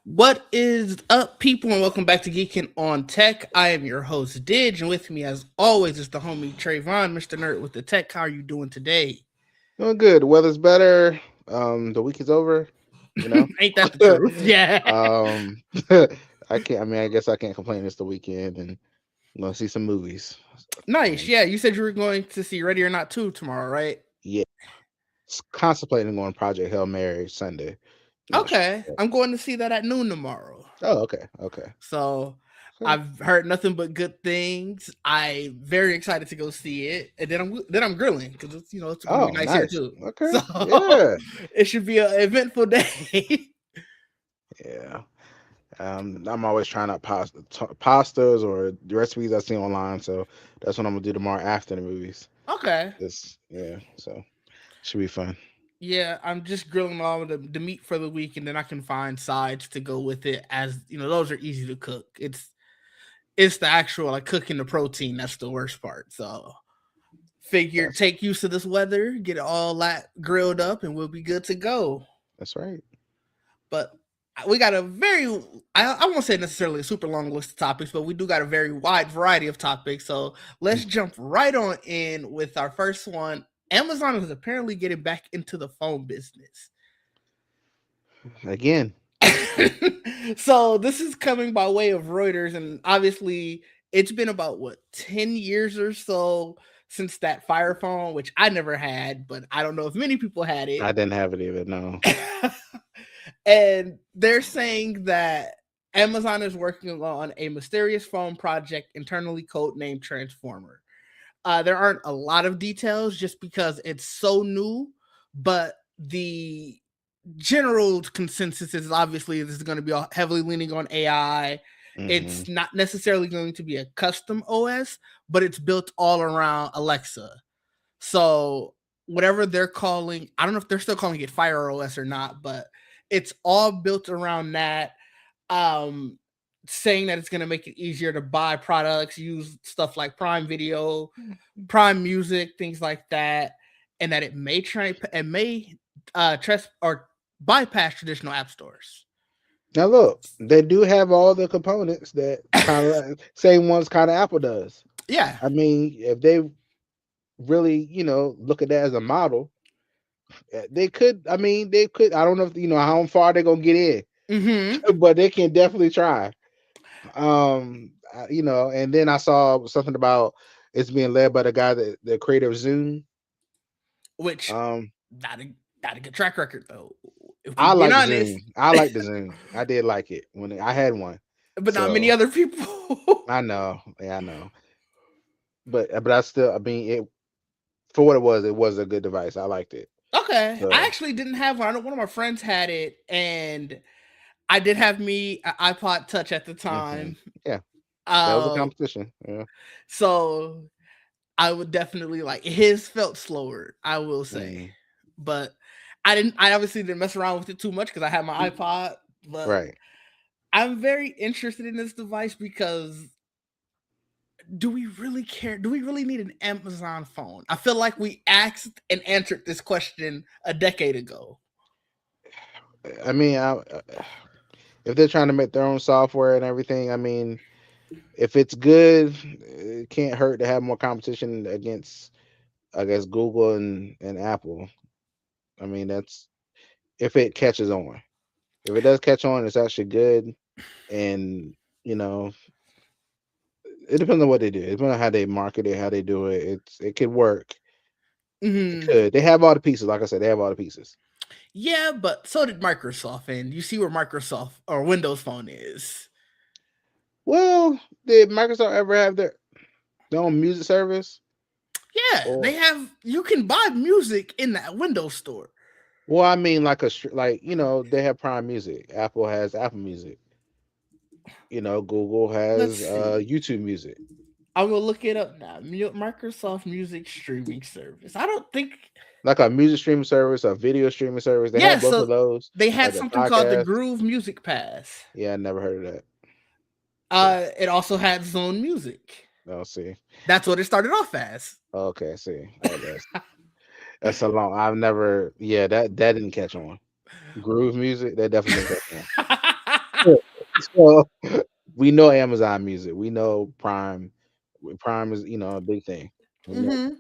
What is up, people, and welcome back to Geekin on Tech. I am your host, Didge, and with me, as always, is the homie Trayvon, Mr. Nerd with the Tech. How are you doing today? Doing good. The weather's better. The week is over. You know. Ain't that the truth? Yeah. um, I can't. I mean, I guess I can't complain. It's the weekend, and I'm gonna see some movies. Nice. And Yeah, you said you were going to see Ready or Not 2 tomorrow, right? yeah, contemplating on Project Hail Mary Sunday. Not sure. Okay. I'm going to see that at noon tomorrow. Oh, okay, okay. So So, I've heard nothing but good things. I'm very excited to go see it, and then I'm grilling because it's going to be oh, nice here nice. too. Okay, So yeah, it should be an eventful day. yeah. I'm always trying out pastas or the recipes I see online. So that's what I'm gonna do tomorrow after the movies. Okay. Yeah. So should be fun. Yeah, I'm just grilling all of the meat for the week, and then I can find sides to go with it. As you know, those are easy to cook. It's the actual like cooking the protein that's the worst part. So figure That's take use of this weather, get it all that grilled up, and we'll be good to go. that's right. But we got a very I won't say necessarily a super long list of topics, but we do got a very wide variety of topics. So let's jump right on in with our first one. Amazon is apparently getting back into the phone business. Again. So this is coming by way of Reuters, and obviously it's been about 10 years or so since that Fire phone, which I never had, but I don't know if many people had it. I didn't have it either. No. And they're saying that Amazon is working on a mysterious phone project internally codenamed Transformer. There aren't a lot of details just because it's so new, but the general consensus is obviously this is going to be heavily leaning on AI. Hmm. It's not necessarily going to be a custom OS, but it's built all around Alexa. So whatever they're calling, I don't know if they're still calling it Fire OS or not, but it's all built around that. Um, Saying that it's going to make it easier to buy products, use stuff like Prime Video, Prime Music, things like that, and that it may trust or bypass traditional app stores. Now look, they do have all the components that kind of same ones kind of Apple does. Yeah. I mean, if they really, look at that as a model, they could. I mean, they could. I don't know if how far they're gonna get in, Mm-hmm. but they can definitely try. And then I saw something about it's being led by the guy that the creator of Zoom. Which Um, not a not a good track record though. If we I being like honest, Zoom. I like the Zoom. I did like it when I had one. but not many So other people. I know, yeah, I know. But I still, I mean, it for what it was a good device. I liked it. Okay, I So actually didn't have one. I know one of my friends had it, and I did have me an iPod Touch at the hmm time. yeah, that was a Uh, competition. Yeah. so I would definitely like his felt slower, I will say. Mm, But I obviously didn't mess around with it too much because I had my iPod. But right. I'm very interested in this device because do we really care? Do we really need an Amazon phone? I feel like we asked and answered this question a decade ago. I mean, if they're trying to make their own software and everything, I mean, if it's good, it can't hurt to have more competition against, I guess, Google and Apple. I mean, that's if it catches on. If it does catch on, it's actually good, and you know, it depends on what they do. It depends on how they market it, how they do it. It could work. It Hmm. could. They have all the pieces. Like I said, they have all the pieces. Yeah, but so did Microsoft, and you see where Microsoft or Windows Phone is. Well, did Microsoft ever have their own music service? Yeah, they Or have. You can buy music in that Windows store. well, I mean, like they have Prime Music. Apple has Apple Music. Google Let's has see. YouTube Music. I'm gonna look it up now. Microsoft Music streaming service. I don't think. Like a music streaming service, a video streaming service. They Yeah, have both of so those. they had Like the something called the podcast. Groove Music Pass. Yeah, I never heard of that. So It also had Zone Music. I'll see. That's what it started off as. Okay, I see. Oh, that's a long. I've never. Yeah, that didn't catch on. Groove music that definitely didn't catch on. So we know Amazon Music. We know Prime. Prime is a big thing. We know. Hmm.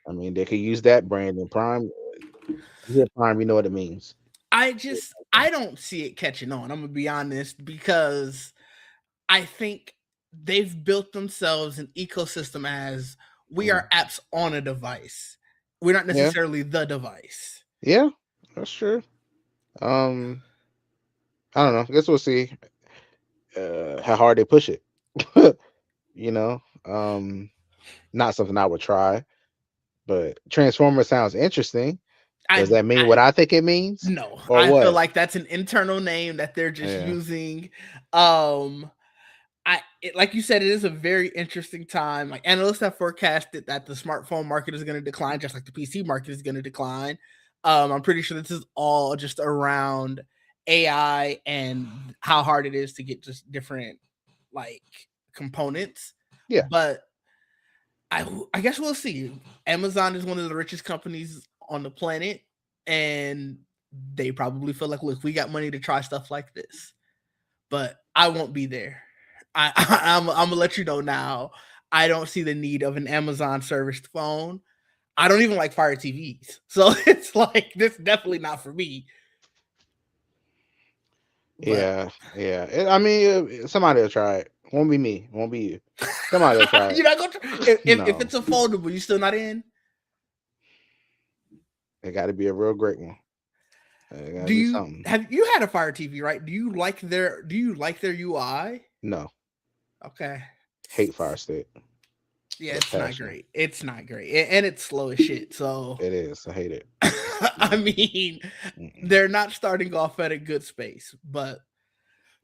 I mean, they could use that brand and Prime. You hear Prime, you know what it means. I don't see it catching on. I'm gonna be honest because I think they've built themselves an ecosystem as we Mhm. are apps on a device. We're not Yeah, necessarily the device. yeah, that's true. Um, I don't know. I guess we'll see how hard they push it. you know, um, not something I would try, but Transformer sounds interesting. Does I that mean what I I think it means, no, or I feel what? like that's an internal name that they're just Yeah. using. Um like you said, it is a very interesting time. Like analysts have forecasted that the smartphone market is going to decline, just like the PC market is going to decline. I'm pretty sure this is all just around AI and how hard it is to get just different like components. Yeah. But I guess we'll see. Amazon is one of the richest companies on the planet, and they probably feel like, look, we got money to try stuff like this, but I won't be there. I'm gonna let you know now. I don't see the need of an Amazon serviced phone. I don't even like Fire TVs, so it's like this definitely not for me. But Yeah, yeah. I mean, somebody will try it. Won't be me. Won't be you. Somebody will try it. you're not gonna try, if No, it's a foldable, you still not in. it got to be a real great one. It got to Do be you something. have you had a Fire TV, right? Do you like their UI? No, Okay. hate Fire Stick Yeah, with it's not passion. great. It's not great. And it's slow as shit. So It is. I hate it. I No. mean, Mm-mm. they're not starting off at a good space, but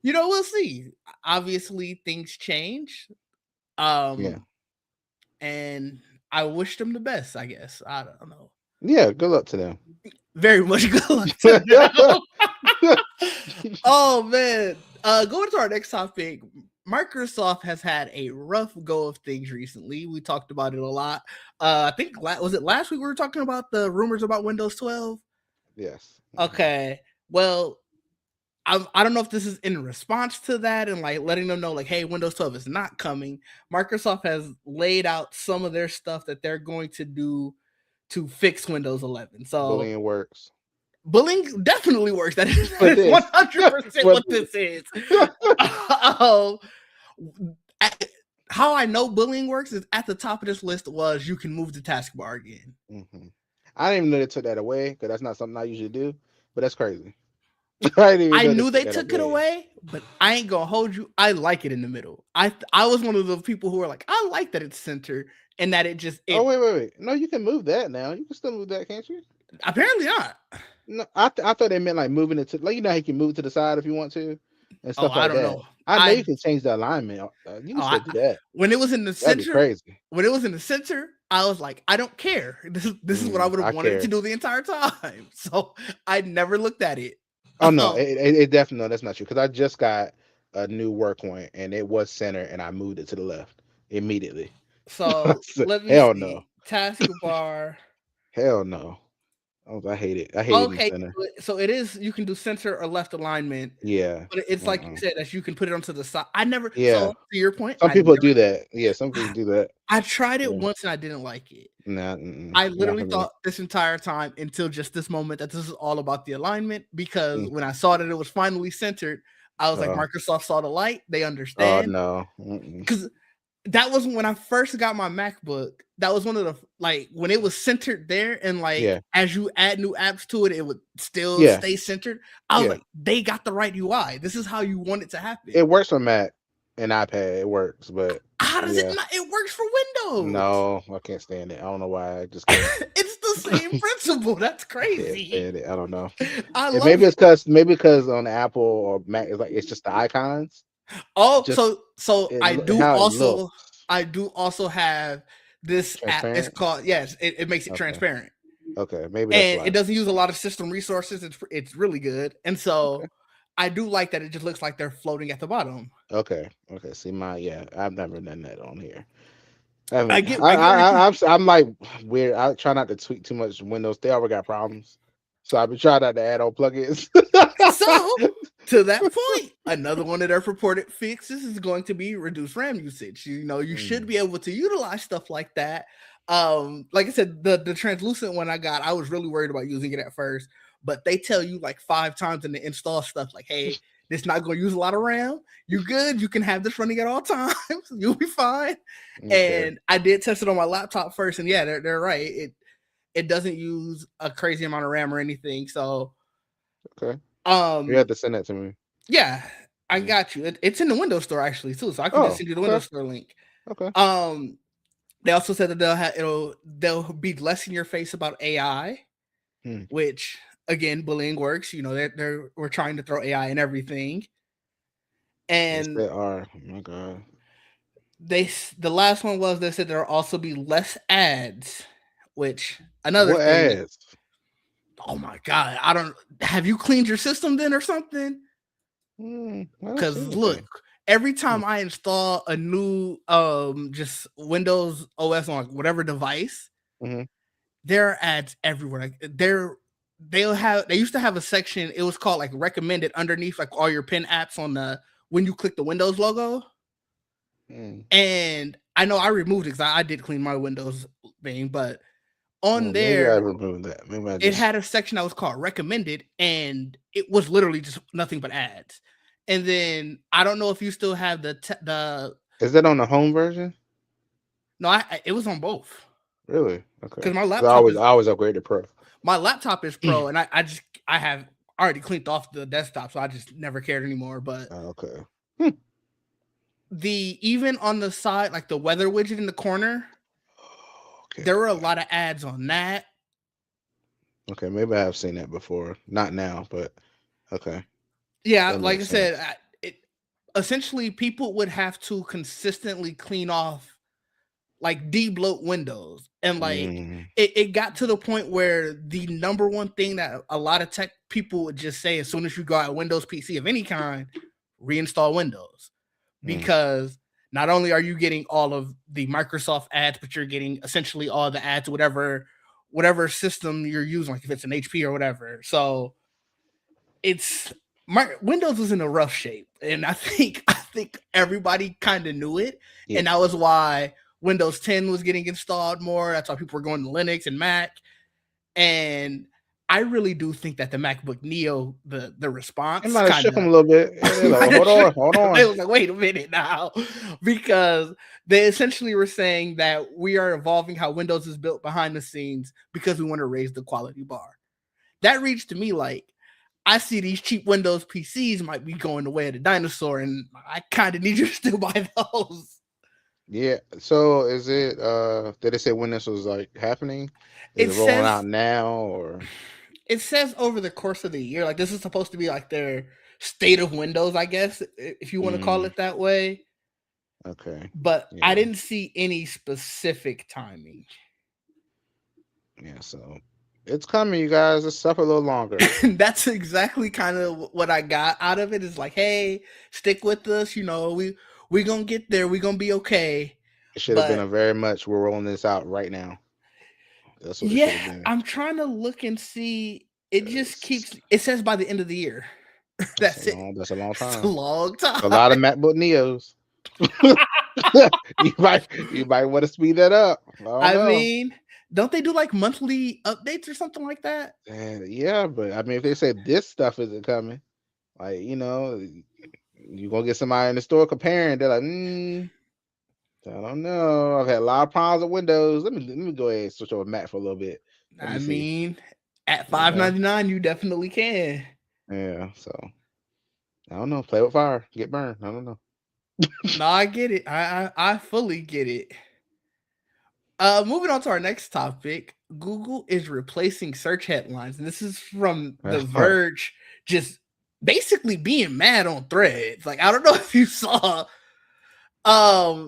we'll see. Obviously, things change. Yeah. Um, and I wish them the best, I guess. I don't know. Yeah. Good luck to them. Very much good luck to them. Oh man. Going to our next topic. Microsoft has had a rough go of things recently. We talked about it a lot. I think was it last week we were talking about the rumors about Windows 12? Yes. Okay. Well, I don't know if this is in response to that and like letting them know like, hey, Windows 12 is not coming. Microsoft has laid out some of their stuff that they're going to do to fix Windows 11. So Bullying works. bullying definitely works. That is For this. 100% For what this. this is. um, how I know bullying works is at the top of this list was you can move the taskbar again. hmm I didn't even know they took that away because that's not something I usually do. But that's crazy. I didn't even I know they knew took they that took it away. away, but I ain't gonna hold you. I like it in the middle. I was one of those people who were like, I like that it's center and that it just Oh it wait. No, you can move that now. You can still move that, can't you? apparently not. No, I thought they meant like moving it to like how you can move it to the side if you want to and Oh, stuff I like don't that. know. I know you can change the alignment. You can Oh, still do that. when it was in the That'd be center, crazy. when it was in the center, I was like, I don't care. This is what I would have I wanted it to care. do the entire time. So I never looked at it. Oh no, Um, it definitely no, that's not true because I just got a new work one and it was center and I moved it to the left immediately. so let me Hell no, see. Taskbar. hell no. I hate it. I hate it in Okay, center. so it is you can do center or left alignment, Yeah. but it's like you Mm-mm. said that you can put it onto the side. I never Yeah. so to your point, Some people do that. Yeah, some people do that. I tried it Yeah. once and I didn't like it. Nah, I not literally for me. thought this entire time until just this moment that this is all about the alignment because Mm. when I saw that it was finally centered, I was like, Uh, Microsoft saw the light, they oh understand. no. Mm-mm. Because that was when I first got my MacBook. That was one of the like when it was centered there, and like Yeah. as you add new apps to it, it would still Yeah. stay centered. I was Yeah. like, they got the right UI. This is how you want it to It happen. works for Mac and iPad. It works, but How does it yeah. not? It works for Windows. No, I can't stand it. I don't know why. I just can't. It's the same principle. That's I can't crazy. stand it. I don't know. I And love it. maybe because on Apple or Mac it's like it's just the icons. Oh, Just so how it looks. I do also have this app. It's Transparent. called yes. It makes it Okay. transparent, Okay. Maybe that's and why. it doesn't use a lot of system resources. It's really good, and Okay. so I do like that. It just looks like they're floating at the bottom. Okay. Okay. See my yeah. I've never done that on here. I I haven't. get I get where you're coming. I'm like weird. I try not to tweak too much Windows. They already got problems, so I've been trying not to add on plugins. So to that point. Another one of their purported fixes is going to be reduced RAM usage. You know, you should Mm, be able to utilize stuff like that. Like I said, the translucent one I got, I was really worried about using it at first, but they tell you like 5 times in the install stuff, like, hey, this not going to use a lot of RAM. You good? You can have this running at all times. You'll be fine. okay. And I did test it on my laptop first, and yeah, they're right. It doesn't use a crazy amount of RAM or anything. So Okay. You um have to send that to me. yeah, I Mm. got you. It's in the Windows Store actually too, so I can just Oh, send you the okay. Windows Store link. Okay. Um, they also said that they'll be less in your face about AI, Hmm. which again, bullying works. You know, they're we're trying to throw AI in everything, Yes, and they are. Oh my God. the last one was they said there'll also be less ads, which another What thing that ads? oh my god, I don't have you cleaned your system then or something? I don't see Because look, anything. every Hmm. time I install a new just Windows OS on whatever device, Mm-hmm. there are ads everywhere. Like they used to have a section, it was called like recommended underneath like all your pin apps on the when you click the Windows logo. Mm. And I know I removed it because I did clean my Windows thing, but on Well, maybe I there removed that. Maybe I it just. had a section that was called recommended, and it was literally just nothing but ads. And then I don't know if you still have the Is that on the home version? no, it was on both Really? Okay. because 'Cause I always upgrade to pro. my laptop is pro, and I just I have already cleaned off the desktop, so I just never cared anymore. But Oh, okay. Hmm. the even on the side, like the weather widget in the corner, Okay. there were a lot of ads on that. Okay. Maybe I have seen that before. Not now, but okay. Yeah, That like I makes sense. said, it essentially people would have to consistently clean off like de-bloat windows, and like Mm, it got to the point where the number one thing that a lot of tech people would just say as soon as you got a Windows PC of any kind, reinstall Windows, mm, because not only are you getting all of the Microsoft ads, but you're getting essentially all the ads whatever system you're using, like if it's an HP or whatever. So it's my Windows was in a rough shape, and I think everybody kind of knew it, yeah. and that was why Windows 10 was getting installed more. That's why people were going to Linux and Mac, and I really do think that the MacBook Neo, the It response might have kind shook them of a little bit. Yeah, they're like, well, might have hold shook on, hold them. They on. was like, wait a minute now, because they essentially were saying that we are evolving how Windows is built behind the scenes because we want to raise the quality bar. That reads to me like I see these cheap Windows PCs might be going the way of the dinosaur, and I kind of need you to still buy those. Yeah. So is it? Did they say when this was like happening? Is It it rolling out says now or? it says over the course of the year, like this is supposed to be like their state of Windows, I guess, if you want to call Mm, it that way. okay. But I Yeah. didn't see any specific timing. Yeah. So it's coming, you guys. Just suffer a little longer. That's exactly kind of what I got out of it. Is like, hey, stick with us. You know, we gonna get there. We gonna be okay. It should have been a But very much. We're rolling this out right now. That's what it should yeah, have been. I'm trying to look and see. It just 'Cause keeps. It says by the end of the year. That's it. That's a long It's a time. long A time. lot of MacBook Neos. you might want to speed that up. I don't I know. mean, don't they do like monthly updates or something like that? And yeah, but I mean, if they say this stuff isn't coming, like you gonna get somebody in the store comparing. They're like, I don't know. I've had a lot of problems with Windows. Let me go ahead and switch over to Mac for a little bit. Let me I see. mean, at You five know, ninety nine, you definitely can. yeah. So I don't know. Play with fire, get burned. I don't know. No, I get it. I fully get it. Moving on to our next topic. Google is replacing search headlines, and this is from The Verge, just basically being mad on Threads. Like I don't know if you saw.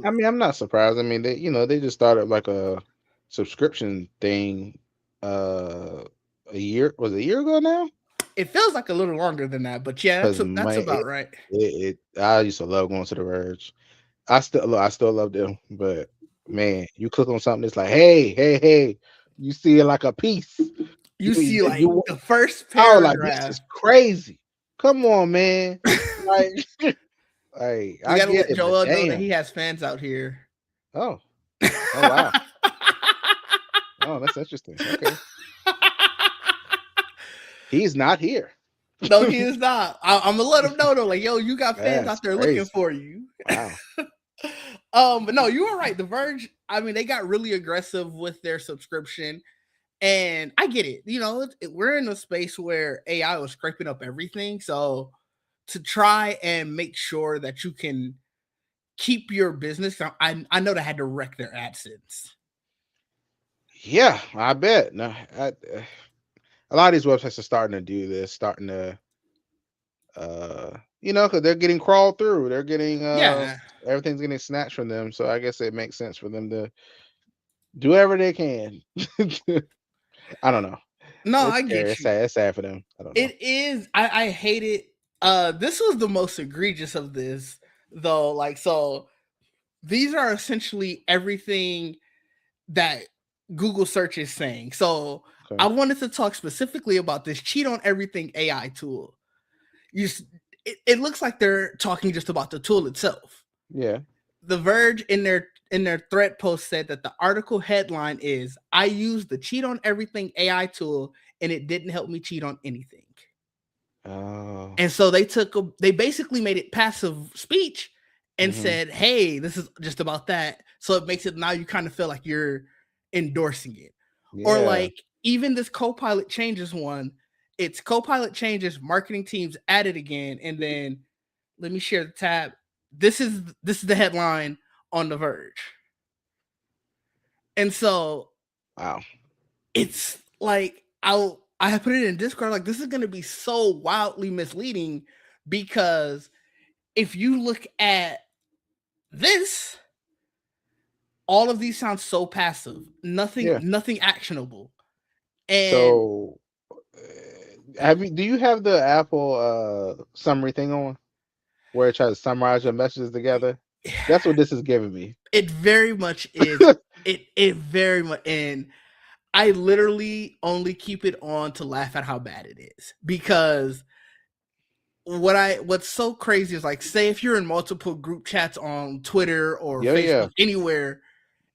I mean, I'm not surprised. I mean, they just started like a subscription thing. Uh, a year was it a year ago now? It feels like a little longer than that, but yeah, Because that's my about right. I used to love going to the Verge. I still love them, but man, you click on something that's like, hey, hey, hey, you see it like a piece. You see, like You the first I was like, this paragraph. is crazy. Come on, man. like, like We I gotta get let it, but Joel know that damn. he has fans out here. Oh, oh wow. Oh, that's interesting. Okay, he's not here. No, he is not. I'm gonna let him know though. Like, yo, you got fans That's out there looking crazy. for you. Wow. But no, you were right. The Verge. I mean, they got really aggressive with their subscription, and I get it. You know, we're in a space where AI was scraping up everything, so to try and make sure that you can keep your business, I know they had to wreck their AdSense. Yeah, I bet. No, a lot of these websites are starting to do this, starting to, because they're getting crawled through. They're getting Yeah. everything's getting snatched from them. So I guess it makes sense for them to do whatever they can. I don't know. No, It's I scary. get It's you. sad. It's sad for them. I don't know. It is. I hate it. This was the most egregious of this, though. Like, so these are essentially everything that Google search is saying. So I Okay. wanted to talk specifically about this cheat on everything AI tool. You, it looks like they're talking just about the tool itself. Yeah. The Verge in their thread post said that the article headline is "I used the cheat on everything AI tool and it didn't help me cheat on anything." Oh. And so they basically made it passive speech and Mm-hmm. said, "Hey, this is just about that." So it makes it now you kind of feel like you're endorsing it. Or Yeah. like even this Copilot changes one, it's Copilot changes, marketing teams add it again, and then let me share the tab. This is the headline on The Verge. And so Wow. it's like I put it in Discord like this is going to be so wildly misleading because if you look at this, all of these sound so passive, Yeah. nothing actionable. And So, do you have the Apple summary thing on where it tries to summarize your messages together? That's what this is giving me. it very much is. It very much, and I literally only keep it on to laugh at how bad it is because what's so crazy is like say if you're in multiple group chats on Twitter or Yeah, yeah. Facebook anywhere,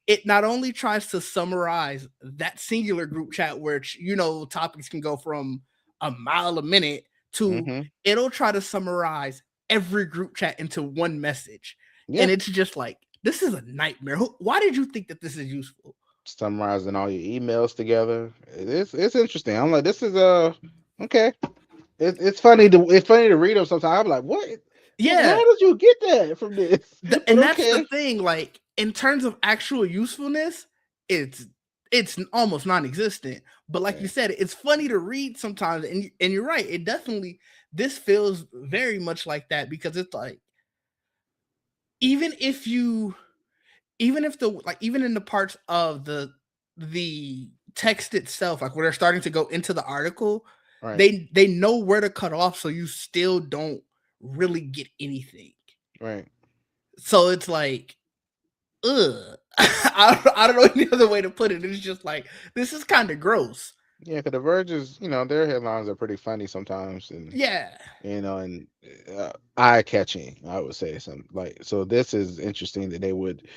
it not only tries to summarize that singular group chat where topics can go from a mile a minute to Mm-hmm. it'll try to summarize every group chat into one message, Yeah. and it's just like this is a nightmare. Why did you think that this is useful? Summarizing all your emails together. It's interesting. I'm like, this is okay. It's funny to read them sometimes. I'm like, what? How Yeah, did you get that from this? But and that's the okay. thing. Like in terms of actual usefulness, it's it's almost non-existent. But like you Yeah. said, it's funny to read sometimes, and you're right. It definitely this feels very much like that because it's like even if you even if the like even in the parts of the text itself, like where they're starting to go into the article, Right. they know where to cut off, so you still don't really get anything. Right. So it's like ugh. I don't know any other way to put it. It's just like this is kind of gross. Yeah, because the Verge's, their headlines are pretty funny sometimes, and Yeah, and eye catching. I would say something like so. This is interesting that they would.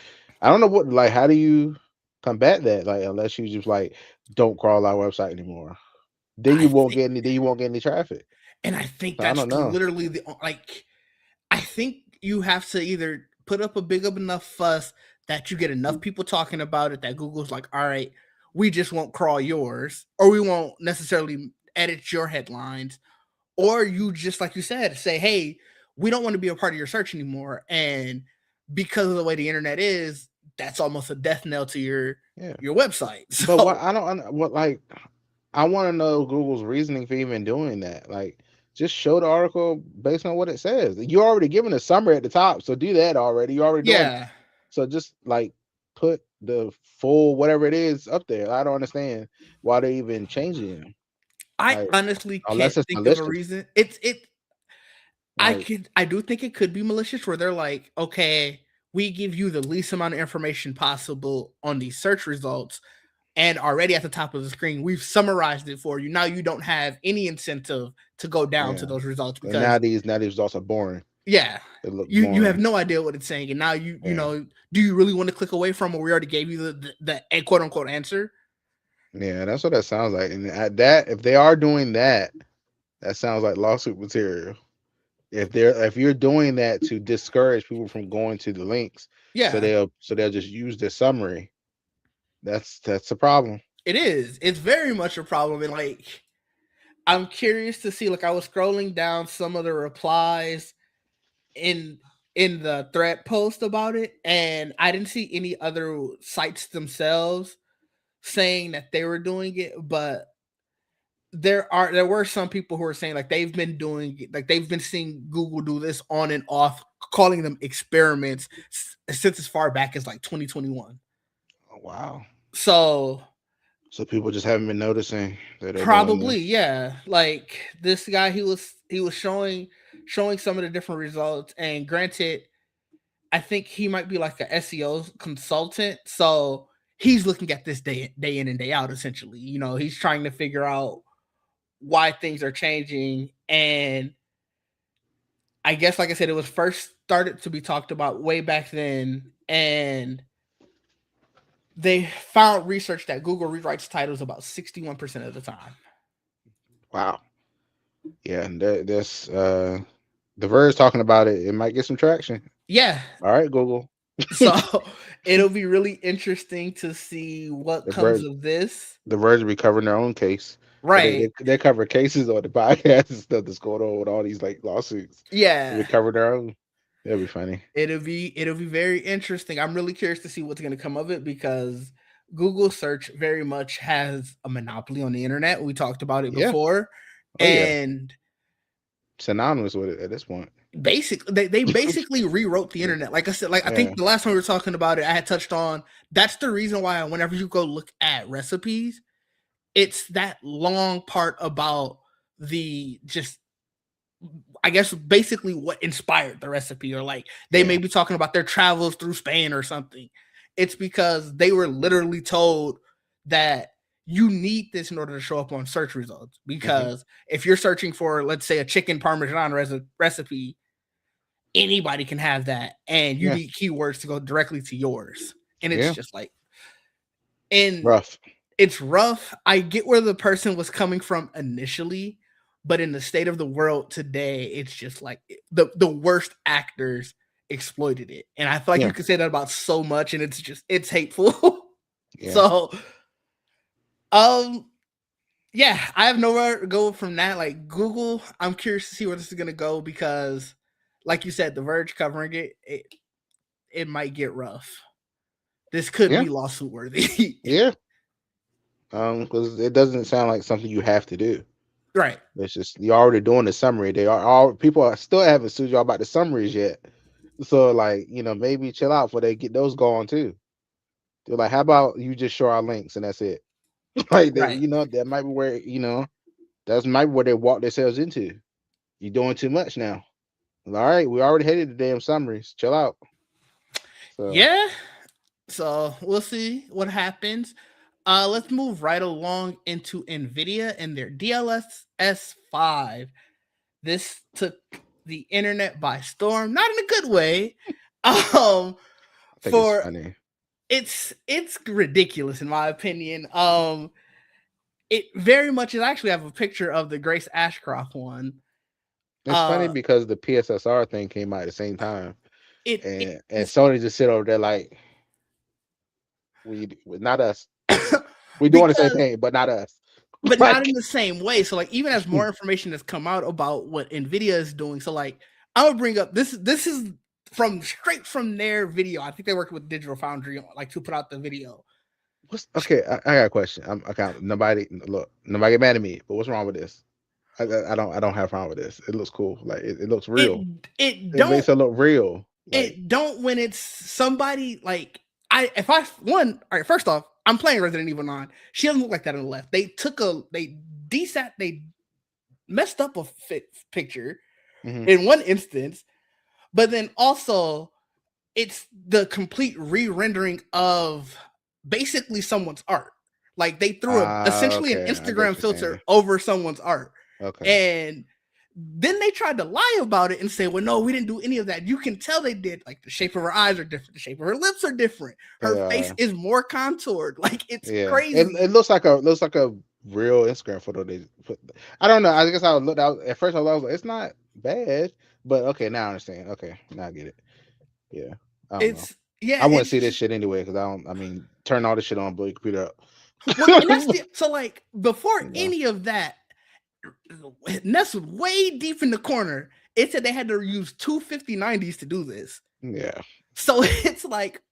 I don't know what like. How do you combat that? Like, unless you just like don't crawl our website anymore, then I you won't think, get any. Then you won't get any traffic. and I think So I that's don't know. literally the like. I think you have to either put up a big enough fuss that you get enough people talking about it that Google's like, all right, we just won't crawl yours, or we won't necessarily edit your headlines, or you just like you said say, hey, we don't want to be a part of your search anymore, and because of the way the internet is, that's almost a death knell to Yeah, your website. but what So I don't what like I want to know Google's reasoning for even doing that. Like, just show the article based on what it says. You already given a summary at the top, so do that already. You already doing yeah, so. Just like put the full whatever it is up there. I don't understand why they're even changing them. I Like, honestly can't unless it's think of a malicious. reason. Like, I do think it could be malicious where they're like, okay, we give you the least amount of information possible on these search results, and already at the top of the screen, we've summarized it for you. Now you don't have any incentive to go down to Yeah. those results And because now these results are boring. yeah, They look you have boring. no idea what it's saying, and now you Yeah. know, do you really want to click away from? Or we already gave you the quote unquote answer. Yeah, that's what that sounds like. And at that, if they are doing that, that sounds like lawsuit material. If you're doing that to discourage people from going to the links, Yeah, so they'll just use the summary. That's a problem. it is. It's very much a problem, and like I'm curious to see. Like I was scrolling down some of the replies in in the thread post about it, and I didn't see any other sites themselves saying that they were doing it, but there were some people who are saying like they've been doing like they've been seeing Google do this on and off, calling them experiments since as far back as like 2021. Oh, wow. So So people just haven't been noticing that they're doing probably, this. yeah. Like this guy, he was showing some of the different results, and granted, I think he might be like a SEO consultant. So he's looking at this day in and day out. Essentially, he's trying to figure out why things are changing. And I guess, like I said, it was first started to be talked about way back then, and they found research that Google rewrites titles about 61% of the time. Wow. Yeah, and that's the Verge talking about it. It might get some traction. Yeah. All right, Google. So it'll be really interesting to see what the comes Verge, of this. the Verge will be covering their own case. Cause Right. they cover cases on the podcast and stuff that's going on with all these like lawsuits. They Yeah. cover their own. That'll be funny. It'll be very interesting. I'm really curious to see what's going to come of it because Google search very much has a monopoly on the internet. We talked about it Yeah. before. Oh yeah. And Synonymous with it at this point. basically they basically rewrote the internet. Like I said, like I Yeah. think the last time we were talking about it, I had touched on that's the reason why whenever you go look at recipes, it's that long part about the just I guess basically what inspired the recipe, or like they may Yeah. be talking about their travels through Spain or something. It's because they were literally told that you need this in order to show up on search results. Hmm. Because if you're searching for, let's say, a chicken parmesan recipe, anybody can have that, and you Yeah. need keywords to go directly to yours. And it's Yeah. just like, and Rough. it's rough. I get where the person was coming from initially, but in the state of the world today, it's just like the worst actors exploited it. And I feel like Yeah. you can say that about so much, and it's hateful. Yeah. So um yeah, I have nowhere to go from that. Like Google, I'm curious to see where this is gonna go because like you said, The Verge covering it might get rough. This could Yeah. be lawsuit worthy. Yeah. Because it doesn't sound like something you have to do. Right. It's just you're already doing the summary. They are all people are still haven't sued y'all about the summaries yet. So like, maybe chill out before they get those going too. They're like, how about you just show our links and that's it? Like that, Right. that might be where, that's might be where they walk themselves into. You're doing too much now. All right, we already hated the damn summaries. Chill out. So Yeah. So we'll see what happens. Let's move right along into Nvidia and their DLSS 5. This took the internet by storm, not in a good way. I think it's For funny. it's ridiculous in my opinion. It very much is. Actually, I have a picture of the Grace Ashcroft one. It's funny Uh, because the PSSR thing came out at the same time, it and Sony just sit over there like, not us. We doing the same because thing, but not us. but not in Like, the same way. So like even as more information has come out about what Nvidia is doing, so like I'm gonna bring up this is from straight from their video. I think they worked with Digital Foundry like to put out the video. okay? I got a question. Okay. Nobody get mad at me, but what's wrong with this? I don't have a problem with this. It looks cool. Like it looks It real. it It don't makes it look real. Like, it don't when it's somebody like I if I one all right, first off, I'm playing Resident Evil 9. She doesn't look like that on the left. They messed up a picture mhm. in one instance, but then also it's the complete re-rendering of basically someone's art. Like they threw essentially an Okay, I get Instagram what you're filter saying. over someone's art. Okay. And then they tried to lie about it and say, well, no, we didn't do any of that. You can tell they did. Like the shape of her eyes are different. The shape of her lips are different. Her face Yeah, is more contoured. Like it's yeah. It crazy. looks like a real Instagram photo they put. I don't know. I guess I looked out at first. I was like, it's not bad, but okay, now I understand. Okay, now I get it. Yeah, I don't know. It's yeah, I wouldn't it's see this just shit anyway because I don't. I mean, turn all this shit on, blow your computer up. well, and that's the so like before you know. any of that, Ness was way deep in the corner. It said they had to use two 5090s to do this. Yeah. So it's like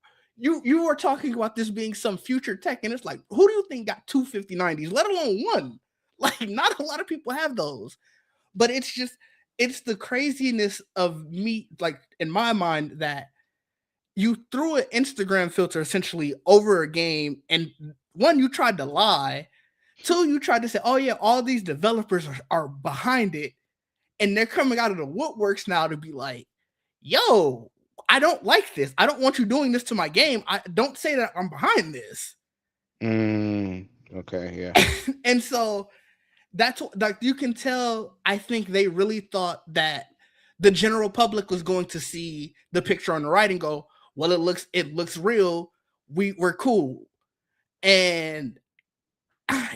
you were talking about this being some future tech, and it's like, who do you think got two 5090s, let alone one? Like, not a lot of people have those. But it's just it's the craziness of me, like in my mind, that you threw an Instagram filter essentially over a game, and one, you tried to lie. Two, you tried to say, oh yeah, all these developers are behind it, and they're coming out of the woodworks now to be like, yo, I don't like this. I don't want you doing this to my game. I don't say that I'm behind this. Okay. Yeah. And so that's like you can tell. I think they really thought that the general public was going to see the picture on the right and go, well, it looks real. We're cool. And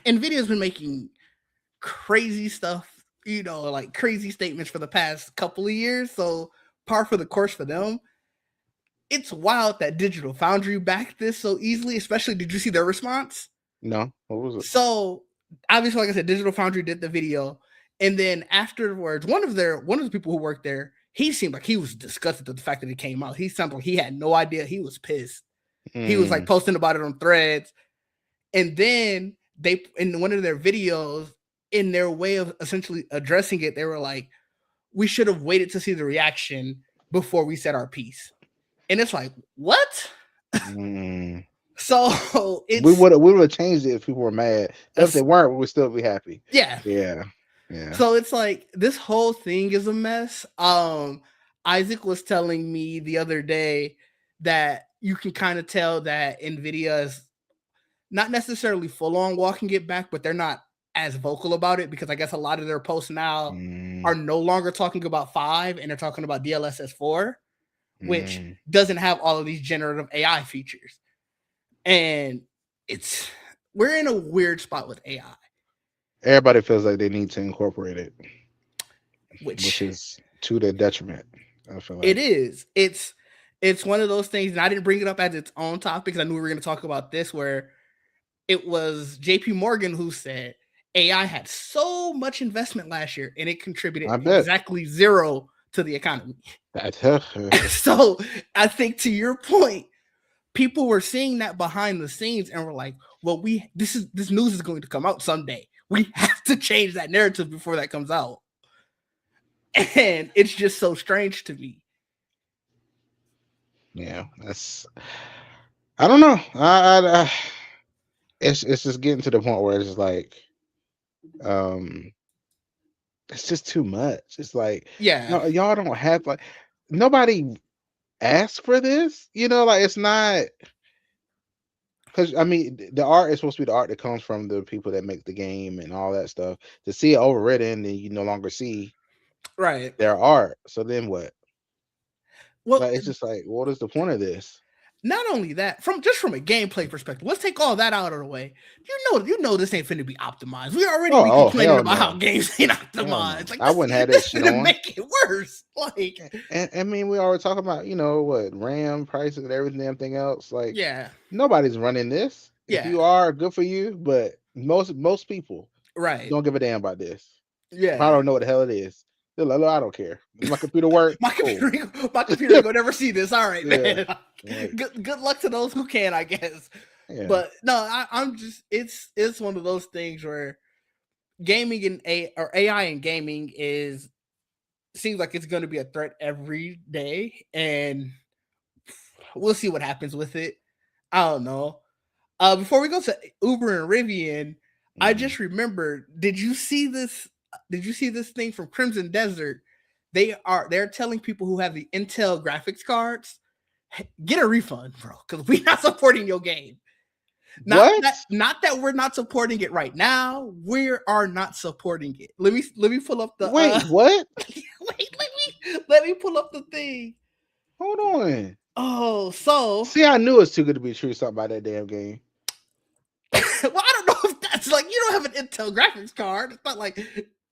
Nvidia's been making crazy stuff, like crazy statements for the past couple of years. So par for the course for them. It's wild that Digital Foundry backed this so easily, especially did you see their response? No. What was it? So obviously, like I said, Digital Foundry did the video. And then afterwards, one of the people who worked there, he seemed like he was disgusted at the fact that it came out. He sounded like he had no idea. He was pissed. He was like Mm, posting about it on threads. And then they in one of their videos, in their way of essentially addressing it, they were like, we should have waited to see the reaction before we said our piece. And it's like, what? mm. So We it's would have changed it if people were mad. But if a, they weren't, we would still be happy. yeah. Yeah. Yeah. So it's like this whole thing is a mess. Isaac was telling me the other day that you can kind of tell that Nvidia is not necessarily full on walking it back, but they're not as vocal about it because I guess a lot of their posts now Mm, are no longer talking about 5 and they're talking about DLSS 4, which mm. doesn't have all of these generative AI features. And it's we're in a weird spot with AI, Everybody feels like they need to incorporate it, which which is to their detriment. I feel it like. is. It's one of those things, and I didn't bring it up as its own topic because I knew we were going to talk about this, where it was JP Morgan who said AI had so much investment last year and it contributed I bet. exactly zero to the economy. That, So I think to your point, people were seeing that behind the scenes and were like, well, this news is going to come out someday. We have to change that narrative before that comes out. And it's just so strange to me. yeah, that's. I don't know. It's just getting to the point where it's just like, um, it's just too much. It's like, Yeah. no, y'all don't have like nobody asked for this. Like it's not because I mean the art is supposed to be the art that comes from the people that make the game and all that stuff. To see it overwritten, then you no longer see Right. their art. So then what? Well, Like it's just like, what is the point of this? not only that, from a gameplay perspective, let's take all that out of the way. You know this ain't finna be optimized. We already be Oh complaining hell about how no, games ain't hell no! optimized. Like I this, wouldn't have that this shit finna on. make it worse. Like, And I mean, we already talking about what RAM prices and everything else. Like yeah, nobody's running this. If yeah, you are, good for you. But most people right, don't give a damn about this. Probably yeah. don't know what the hell it is. They're like, "Look, I don't care. My computer work. My Cool. computer, my computer ain't gonna never see this. All right, Yeah. man. Like, Good luck to those who can, I guess. yeah. But no, I'm just it's one of those things where gaming and AI and gaming is seems like it's going to be a threat every day, and we'll see what happens with it. I don't know. Before we go to Uber and Rivian, I Mm. just remembered. Did you see this? Did you see this thing from Crimson Desert? They're telling people who have the Intel graphics cards, "Hey, get a refund, bro, because we're not supporting your game." What? Not that we're not supporting it right now. We are not supporting it. Let me pull up the Wait, what? wait, let me pull up the thing. Hold on. Oh, so See, I knew it's too good to be true. Something about that damn game. well, I don't know if that's like you don't have an Intel graphics card. It's not like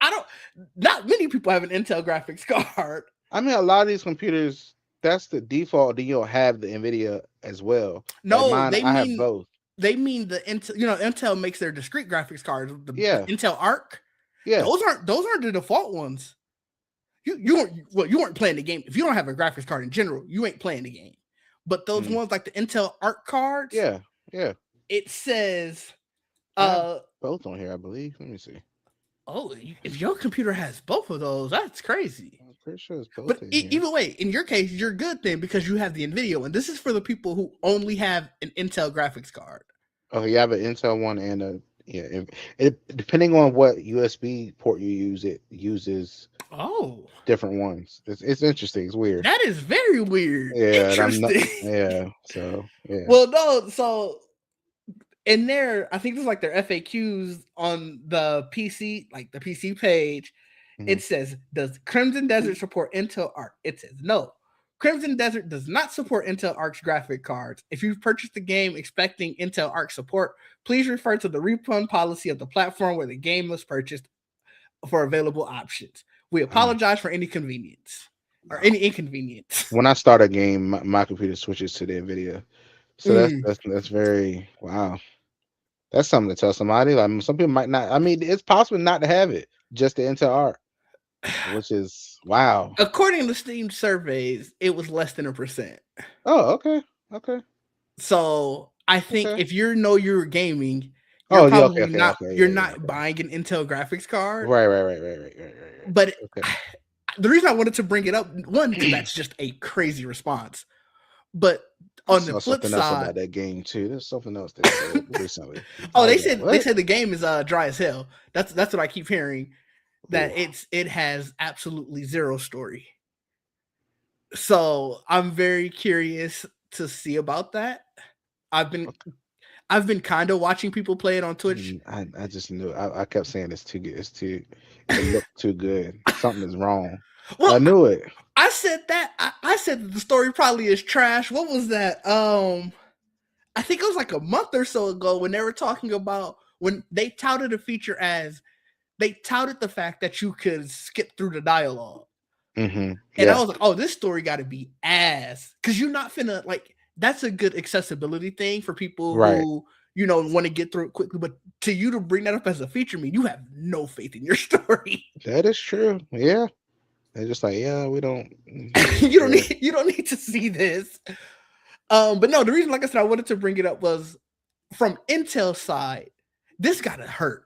I don't. Not many people have an Intel graphics card. I mean, a lot of these computers, that's the default. Then you'll have the Nvidia as well. Like No, mine, I have both. they mean the Intel. You know, Intel makes their discrete graphics cards. The Yeah, Intel Arc. yeah. Those aren't the default ones. You weren't playing the game. If you don't have a graphics card in general, you ain't playing the game. But those ones like the Intel Arc cards, Yeah, yeah. it says I have both on here, I believe. Let me see. oh, if your computer has both of those, that's crazy. I'm pretty sure it's both But in here. either way, in your case, you're good then because you have the Nvidia one. This is for the people who only have an Intel graphics card. Oh, you have an Intel one and a yeah. Depending on what USB port you use, it uses different ones. It's interesting. It's weird. That is very weird. Yeah, and I'm not. Interesting. Yeah, so yeah. Well, no, so in there, I think there's like their FAQs on the PC, like the PC page. It says, does Crimson Desert support Intel Arc? It says no. Crimson Desert does not support Intel Arc's graphic cards. If you've purchased the game expecting Intel Arc support, please refer to the refund policy of the platform where the game was purchased for available options. We apologize for any convenience or any inconvenience. When I start a game, my computer switches to the Nvidia. So that's very wow. That's something to tell somebody. Like some people might not. I mean, it's possible not to have it, just the Intel Arc, which is wow. According to Steam surveys, it was less than 1%. Oh, okay, okay. So I think if you know you're gaming, you're probably not. You're not buying an Intel graphics card. Right. But the reason I wanted to bring it up, one, because that's just a crazy response. But on the flip side, else about that game too. There's something else they said recently. They said the game is dry as hell. That's what I keep hearing. That it has absolutely zero story. So I'm very curious to see about that. I've been kind of watching people play it on Twitch. I just knew. I kept saying it's too good. It looked too good. Something is wrong. Well, I knew it. I said that. I said that the story probably is trash. What was that? I think it was like a month or so ago when they were talking about when they touted a feature as they touted the fact that you could skip through the dialogue. And I was like, oh, this story got to be ass. Because you're not finna, like, that's a good accessibility thing for people who, you know, want to get through it quickly. But to you to bring that up as a feature, you have no faith in your story. That is true. Yeah. They're just like, yeah, we don't. you don't need to see this. But no, the reason, like I said, I wanted to bring it up was from Intel's side, this gotta hurt.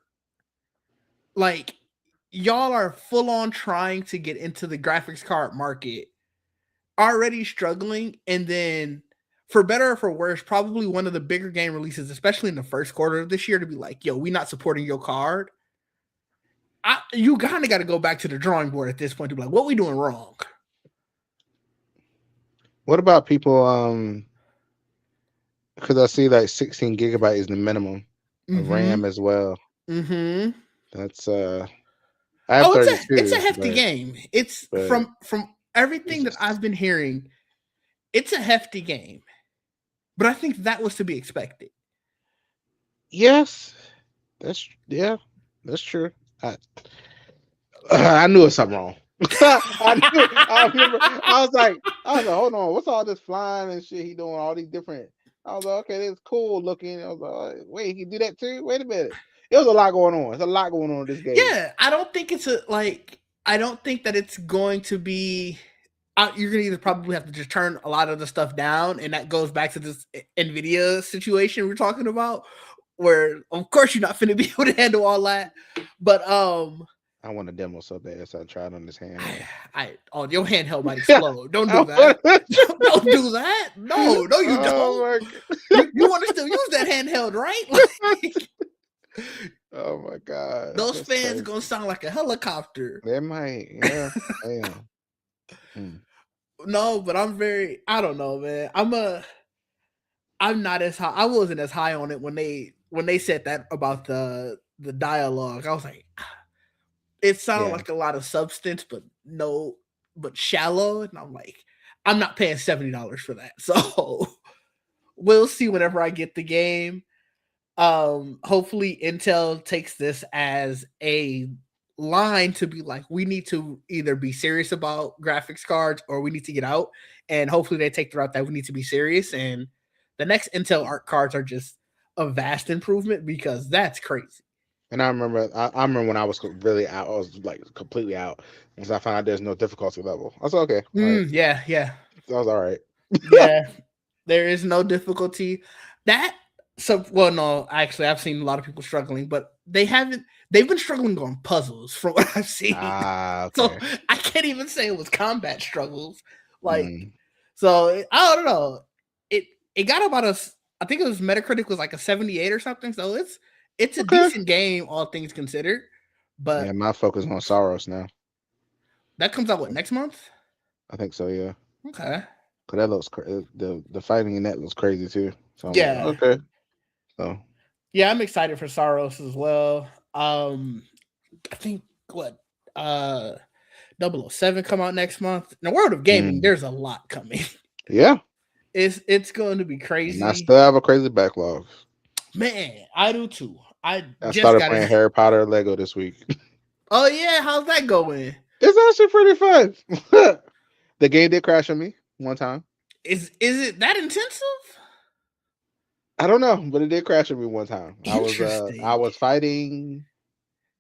Like, y'all are full on trying to get into the graphics card market, already struggling, and then for better or for worse, probably one of the bigger game releases, especially in the first quarter of this year, to be like, yo, we not supporting your card. You kind of got to go back to the drawing board at this point to be like, what we doing wrong? What about people? Because I see like 16 gigabyte is the minimum of RAM as well. That's I have 32. It's a hefty game. It's from everything that I've been hearing, it's a hefty game. But I think that was to be expected. Yes, that's true. I knew it was something wrong. I was like, hold on, what's all this flying and shit he doing? All these different. I was like, okay, that's cool looking. I was like, wait, he can do that too? Wait a minute. It was a lot going on. There's a lot going on in this game. Yeah, I don't think I don't think that it's going to be. You're gonna either probably have to just turn a lot of the stuff down, and that goes back to this Nvidia situation we're talking about, where of course you're not going to be able to handle all that. But I want a demo so bad, so I tried on this hand. Your handheld might explode. Don't do that. Don't do that. No, you don't. You want to still use that handheld, right? Like, oh my god, those fans are gonna sound like a helicopter. They might, yeah. No, but I don't know, man. I'm not as high. I wasn't as high on it when they said that about the dialogue. I was like, it sounded Yeah, like a lot of substance, but no, but shallow. And I'm like, I'm not paying $70 for that. So we'll see whenever I get the game. Hopefully Intel takes this as a line to be like, we need to either be serious about graphics cards or we need to get out. And hopefully they take the route that we need to be serious. And the next Intel art cards are just a vast improvement because that's crazy. and I remember when I was really out. I was like completely out once I found out there's no difficulty level. I was okay. All right, Yeah, yeah, that was all right. yeah. There is no difficulty. That so well, no, actually, I've seen a lot of people struggling, but they haven't. They've been struggling on puzzles from what I've seen. Ah, So okay. I can't even say it was combat struggles. Like, Mm, so I don't know. It it got about a. I think it was Metacritic was like a 78 or something. So it's a okay. decent game, all things considered. Yeah, But my focus on Saros now. that comes out what next month? I think so. Yeah, Okay. cause that looks the fighting in that looks crazy too. So I'm like, Yeah. okay. So Yeah, I'm excited for Saros as well. I think what uh 007 come out next month. In the world of gaming, mm, there's a lot coming. yeah, It's going to be and I crazy. still have a crazy backlog. Man, I do too. I I just started got playing it. Harry Potter Lego this week. Oh yeah, how's that going? It's actually pretty fun. The game did crash on me one time. Is it that intensive? I don't know, but it did crash on me one time. I Interesting. was fighting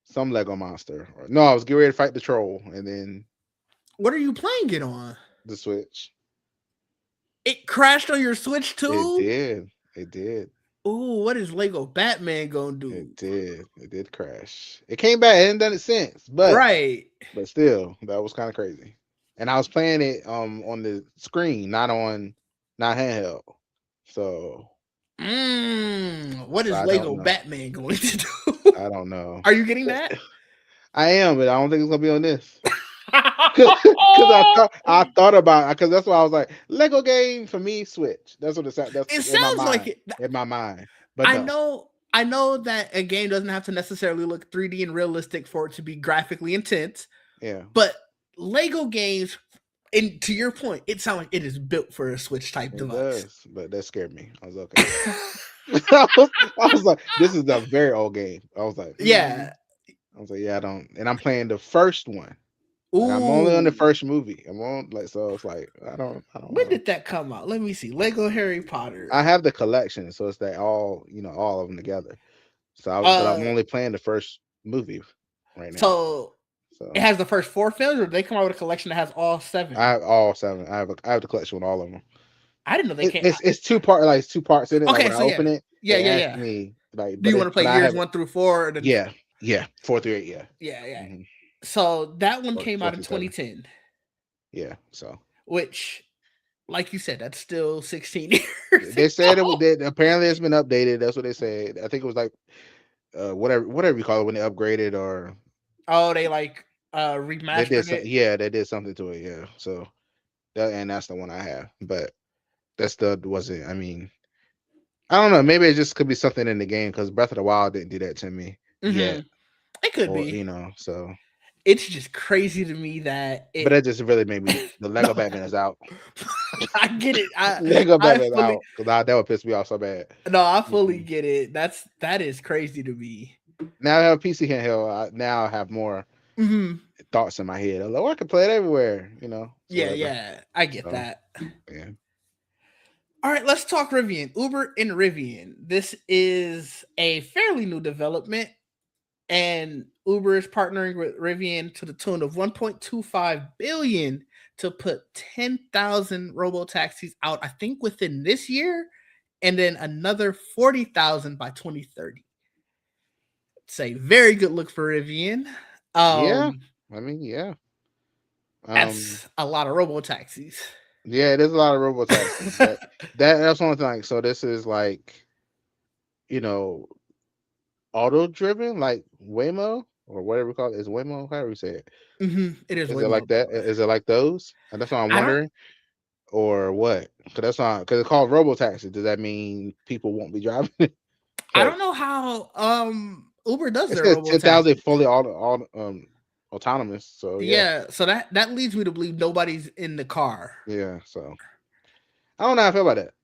some Lego monster. No, I was getting ready to fight the troll, and then What are you playing it on? the Switch. It crashed on your Switch It too? did. It did. Ooh, what is Lego Batman gonna It do? did. It did crash. It came back. It hadn't done it since, Right. but still, that was kind of crazy. And I was playing it on the screen, not handheld. So What so is I don't Lego know. Batman going to do? I don't know. Are you getting that? I am, but I don't think it's gonna be on this. Because I thought about because that's why I was like Lego game for me Switch. That's what it's at. That's It in my sounds like mind. it. In my mind, but no, I know that a game doesn't have to necessarily look 3D and realistic for it to be graphically intense, yeah, but Lego games, and to your point, it sounds like it is built for a Switch type it device. does. But that scared me. I was okay. I was like, this is a very old game. I was like, Yeah. I was like, yeah, I don't. And I'm playing the first one. Like I'm only on the Ooh. first movie. I'm on like so. It's like I don't When know. did that come out? Let me see. Lego Harry Potter. I have the collection, so it's that all of them together. But I'm Uh, only playing the first movie right now. so it So has the first four films, or they come out with a collection that has all I seven. have all seven. I have the collection with all of them. I didn't know they It, came. it's it's two part like it's two parts in it. Like Okay, when I so yeah, open it, yeah, it yeah, asks yeah. me like, Do you want to play but I years have it. 1 through 4? And then Yeah, yeah, 4 through 8. Yeah, yeah, yeah. hmm So that one came four out in through 7. 2010, Yeah. So which, like you said, that's still 16 yeah, years they said it. ago. Apparently, it's been updated. That's what they said. I think it was like whatever you call it when they upgraded or Oh, they like they did remastered some. it. Yeah, they did something to it. Yeah. So that's the one I have. But that still wasn't. I mean, I don't know. Maybe it just could be something in the game because Breath of the Wild didn't do that to me Hmm. yet, It could or be. so. It's just crazy to me that But it. that just really made me. The No, Lego Batman is out. I get it. Lego I Batman fully out because that would piss me off so bad. no, I fully Mm-mm. get it. That is crazy to me. Now I have a PC handheld. Now I have more Hmm. thoughts in my head. I'm like, oh, I can play it everywhere. So Yeah, whatever. yeah, I get So that. yeah, All right, let's talk Rivian. Uber and Rivian. This is a fairly new development, and Uber is partnering with Rivian to the tune of 1.25 billion to put 10,000 robo taxis out. I think within this year, and then another 40,000 by 2030. It's a very good look for Rivian. yeah. Um, I mean, yeah. Um, that's a lot of robo taxis. yeah. There's a lot of robo taxis, but that's one thing. So this is like you know auto driven, like Waymo or whatever we call it. Is Waymo? However you say it. It is Is way it more like that? though. Is it like those? And that's what I'm I don't wondering. or what? Because that's not because it's called robo taxi. Does that mean people won't be driving? I don't Because know how Uber does it their says robo 10,000 taxis. fully all autonomous. So yeah, Yeah, so that leads me to believe nobody's in the car. yeah. So I don't know how I feel about that.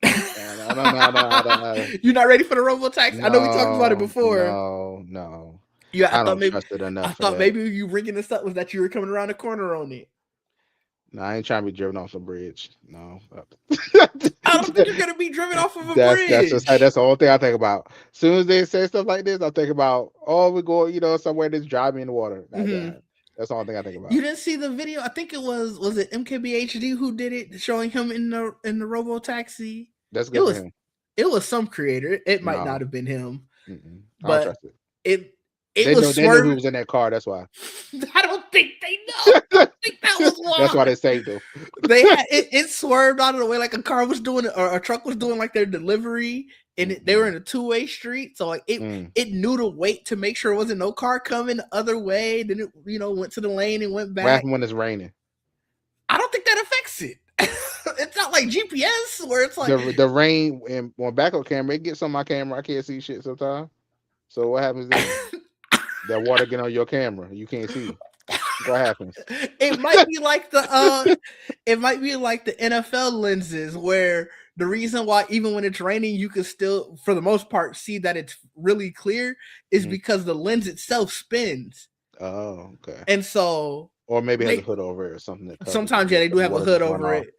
I don't know. You're not ready for the robo taxi? I know we talked about it No, before. no, no. Yeah, I don't trust it I enough for thought that. maybe you bringing this up was that you were coming around the corner on it. No, I ain't trying to be driven off the bridge. No. I don't think you're gonna be driven off of a That's just bridge. that's the whole thing I think about. As soon as they say stuff like this, I think about, oh, we go, somewhere that's driving in the water. Not gonna Hmm. happen. That's the only thing I think You about. didn't see the video? I think it was it MKBHD who did it, showing him in the robo taxi. That's It good for was him. it was some creator. It might not No, have been him, I don't but trust it. it it They was know who swerving. was in that car. That's why. I don't think they know. I don't think that was That's why why. they saved him. They had it swerved out of the way like a car was doing or a truck was doing like their delivery, and they were Mm-mm. in a two-way street, so like Mm. it knew to wait to make sure it wasn't no car coming the other way. Then it went to the lane and went What back. happened when it's raining? I don't think that affects it. It's not like GPS where it's like The rain and on backup camera, it gets on my camera. I can't see shit sometimes. So what happens then? That water get on your camera. You can't see. What happens? it might be like it might be like the NFL lenses where the reason why even when it's raining you can still for the most part see that it's really clear is Mhm. because the lens itself spins. Oh, okay. And so Or maybe it has a they hood over it or something that covers it. sometimes yeah they do The have a water hood just run over off. it. Okay.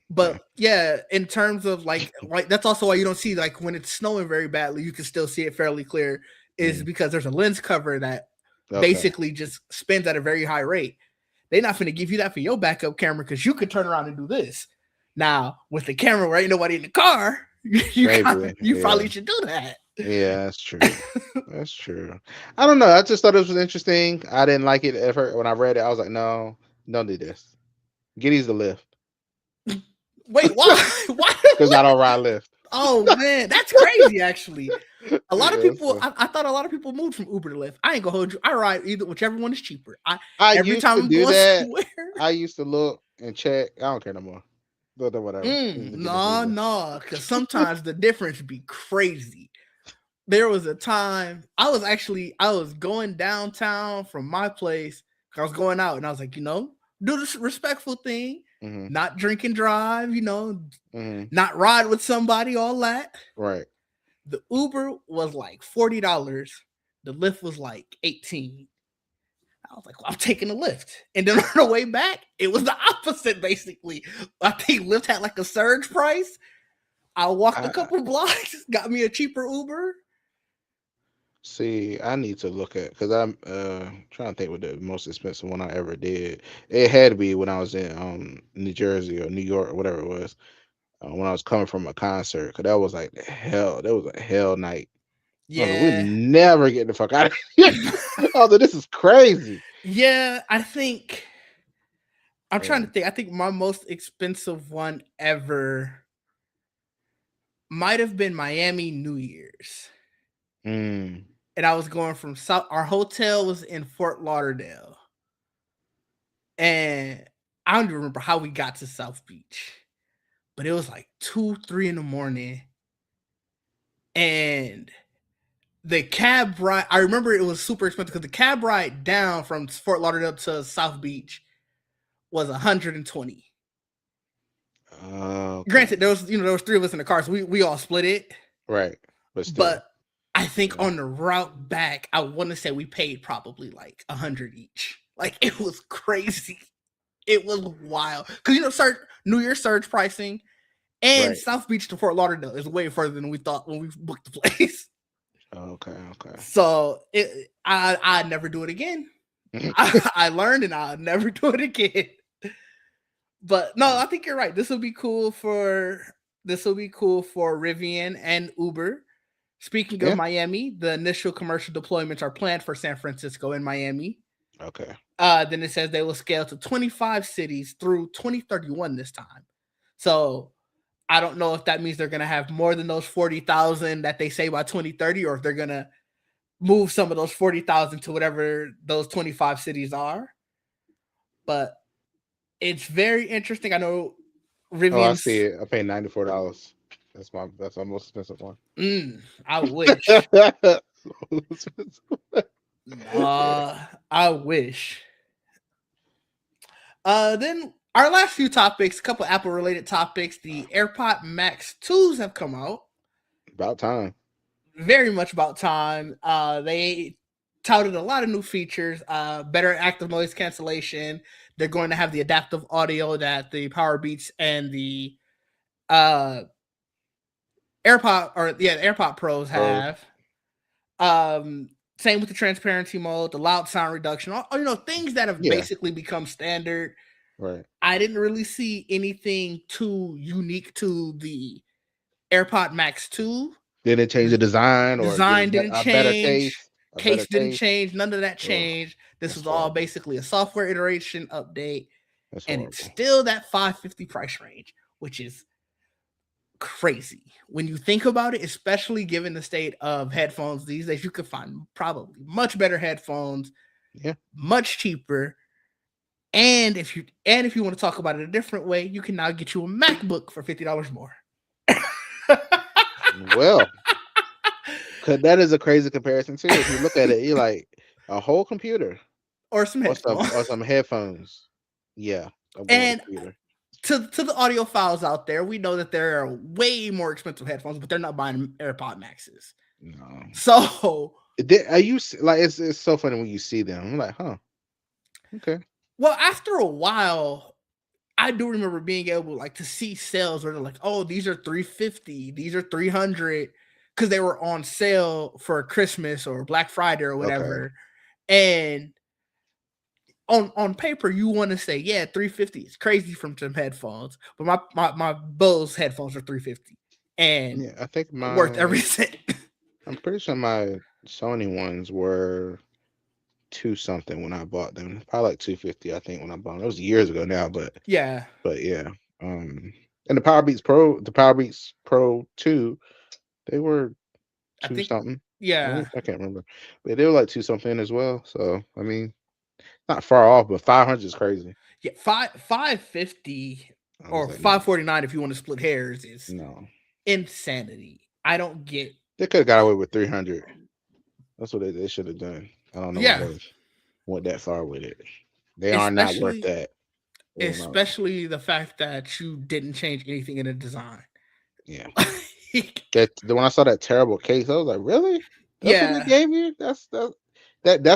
But yeah, in terms of like that's also why you don't see like when it's snowing very badly, you can still see it fairly clear, is Mm. because there's a lens cover that Okay. basically just spins at a very high rate. They're not going to give you that for your backup camera because you could turn around and do this. Now with the camera where ain't nobody in the car, Maybe. you Yeah. probably should do that. Yeah, that's true. That's true. I don't know. I just thought this was interesting. I didn't like it at first when I read it. I was like, no, don't do this. Giddy's the lift Wait, why? Why? because I don't ride lift. Oh man, that's crazy. Actually, a lot of Yeah. people. I thought a lot of people moved from Uber to Lyft. I ain't gonna hold you. I ride either, whichever one is cheaper. I I every used time to I'm do going that. somewhere. I used to look and check. I don't care no more. But whatever. To get this No, Uber. no, because sometimes the difference be crazy. There was a time I was going downtown from my place. I was going out and I was like, do this respectful thing, Hmm. not drink and drive, Hmm. not ride with somebody, all that. Right. The Uber was like $40. The Lyft was like 18. I was like, well, I'm taking the Lyft. And then on the way back, it was the opposite, basically. I think Lyft had like a surge price. I walked a I couple blocks, got me a cheaper Uber. see. I need to look at because I'm trying to think what the most expensive one I ever did. It had to be when I was in New Jersey or New York or whatever it was. When I was coming from a concert, because that was like the hell. That was a hell night. I was like, we're Yeah. never getting the fuck out of here. I was like, this is crazy. Yeah, I think I'm trying Yeah. to think. I think my most expensive one ever might have been Miami New Year's. Mm. And I was going from South our hotel was in Fort Lauderdale. And I don't even remember how we got to South Beach. But it was like 2, 3 in the morning. And the cab ride, I remember it was super expensive because the cab ride down from Fort Lauderdale to South Beach was 120. Okay. Granted, there was three of us in the car, so we all split it. Right. But still. But I think Yeah. on the route back, I want to say we paid probably like 100 each. Like it was crazy. It was wild because New Year's surge pricing and Right. South Beach to Fort Lauderdale is way further than we thought when we booked the place. Okay. Okay. So I'd never do it again. I learned and I'll never do it again. But no, I think you're right. This will be cool for Rivian and Uber. Speaking of Yeah. Miami, the initial commercial deployments are planned for San Francisco and Miami. Okay. Then it says they will scale to 25 cities through 2031 this time. So I don't know if that means they're going to have more than those 40,000 that they say by 2030, or if they're going to move some of those 40,000 to whatever those 25 cities are. But it's very interesting. I know Oh, I see Rivian's. it. I paid $94. That's my most expensive one. I wish. Yeah. I wish. Then our last few topics, a couple Apple related topics. The AirPod Max 2s have come out. About time. Very much about time. They touted a lot of new features, better active noise cancellation. They're going to have the adaptive audio that the Power Beats and the uh the AirPod Pros Bro. have. Um, Same with the transparency mode, the loud sound reduction, things that have Yeah. basically become standard. Right. I didn't really see anything too unique to the AirPod Max 2. Did it change The the design or give design it didn't a better change, case? A better case didn't case? change, none of that Oh, changed. This that's was all horrible. basically a software iteration update, That's and it's horrible. still that 550 price range, which is crazy when you think about it, especially given the state of headphones these days. You could find probably much better headphones, Yeah. much cheaper. And if you want to talk about it a different way, you can now get you a MacBook for $50 more. Well, cause that is a crazy comparison too. If you look at it, you're like a whole computer Or some headphones. or some headphones. Yeah, I'm going with the And computer. to the audiophiles out there, we know that there are way more expensive headphones, but they're not buying AirPod Maxes. No. So, Are you like it's so funny when you see them. I'm like, huh, okay. well, after a while, I do remember being able like to see sales where they're like, "Oh, these are 350, these are 300," because they were on sale for Christmas or Black Friday or Okay. whatever. And on paper, you want to say, yeah, 350 is crazy from some headphones, but my Bose headphones are 350 and Yeah, I think worth every cent. I'm pretty sure my Sony ones were two something when I bought them. Probably like 250, I think, when I bought them. It was years ago now, Yeah, but yeah. And the Power Beats Pro 2, they were I two think, something. yeah, I can't remember. But they were like two something as well. So I mean, not far off, but 500 is crazy. yeah, 550 I was or like, no, 549 if you want to split hairs is no. insanity. I don't get. They could have got away with 300. That's what they should have done. I don't know why Yeah, they went that far with it. They are not worth especially that. Well, no, especially the fact that you didn't change anything in the design. yeah. When I saw that terrible case, I was like, really? That's what they Yeah. gave you? That's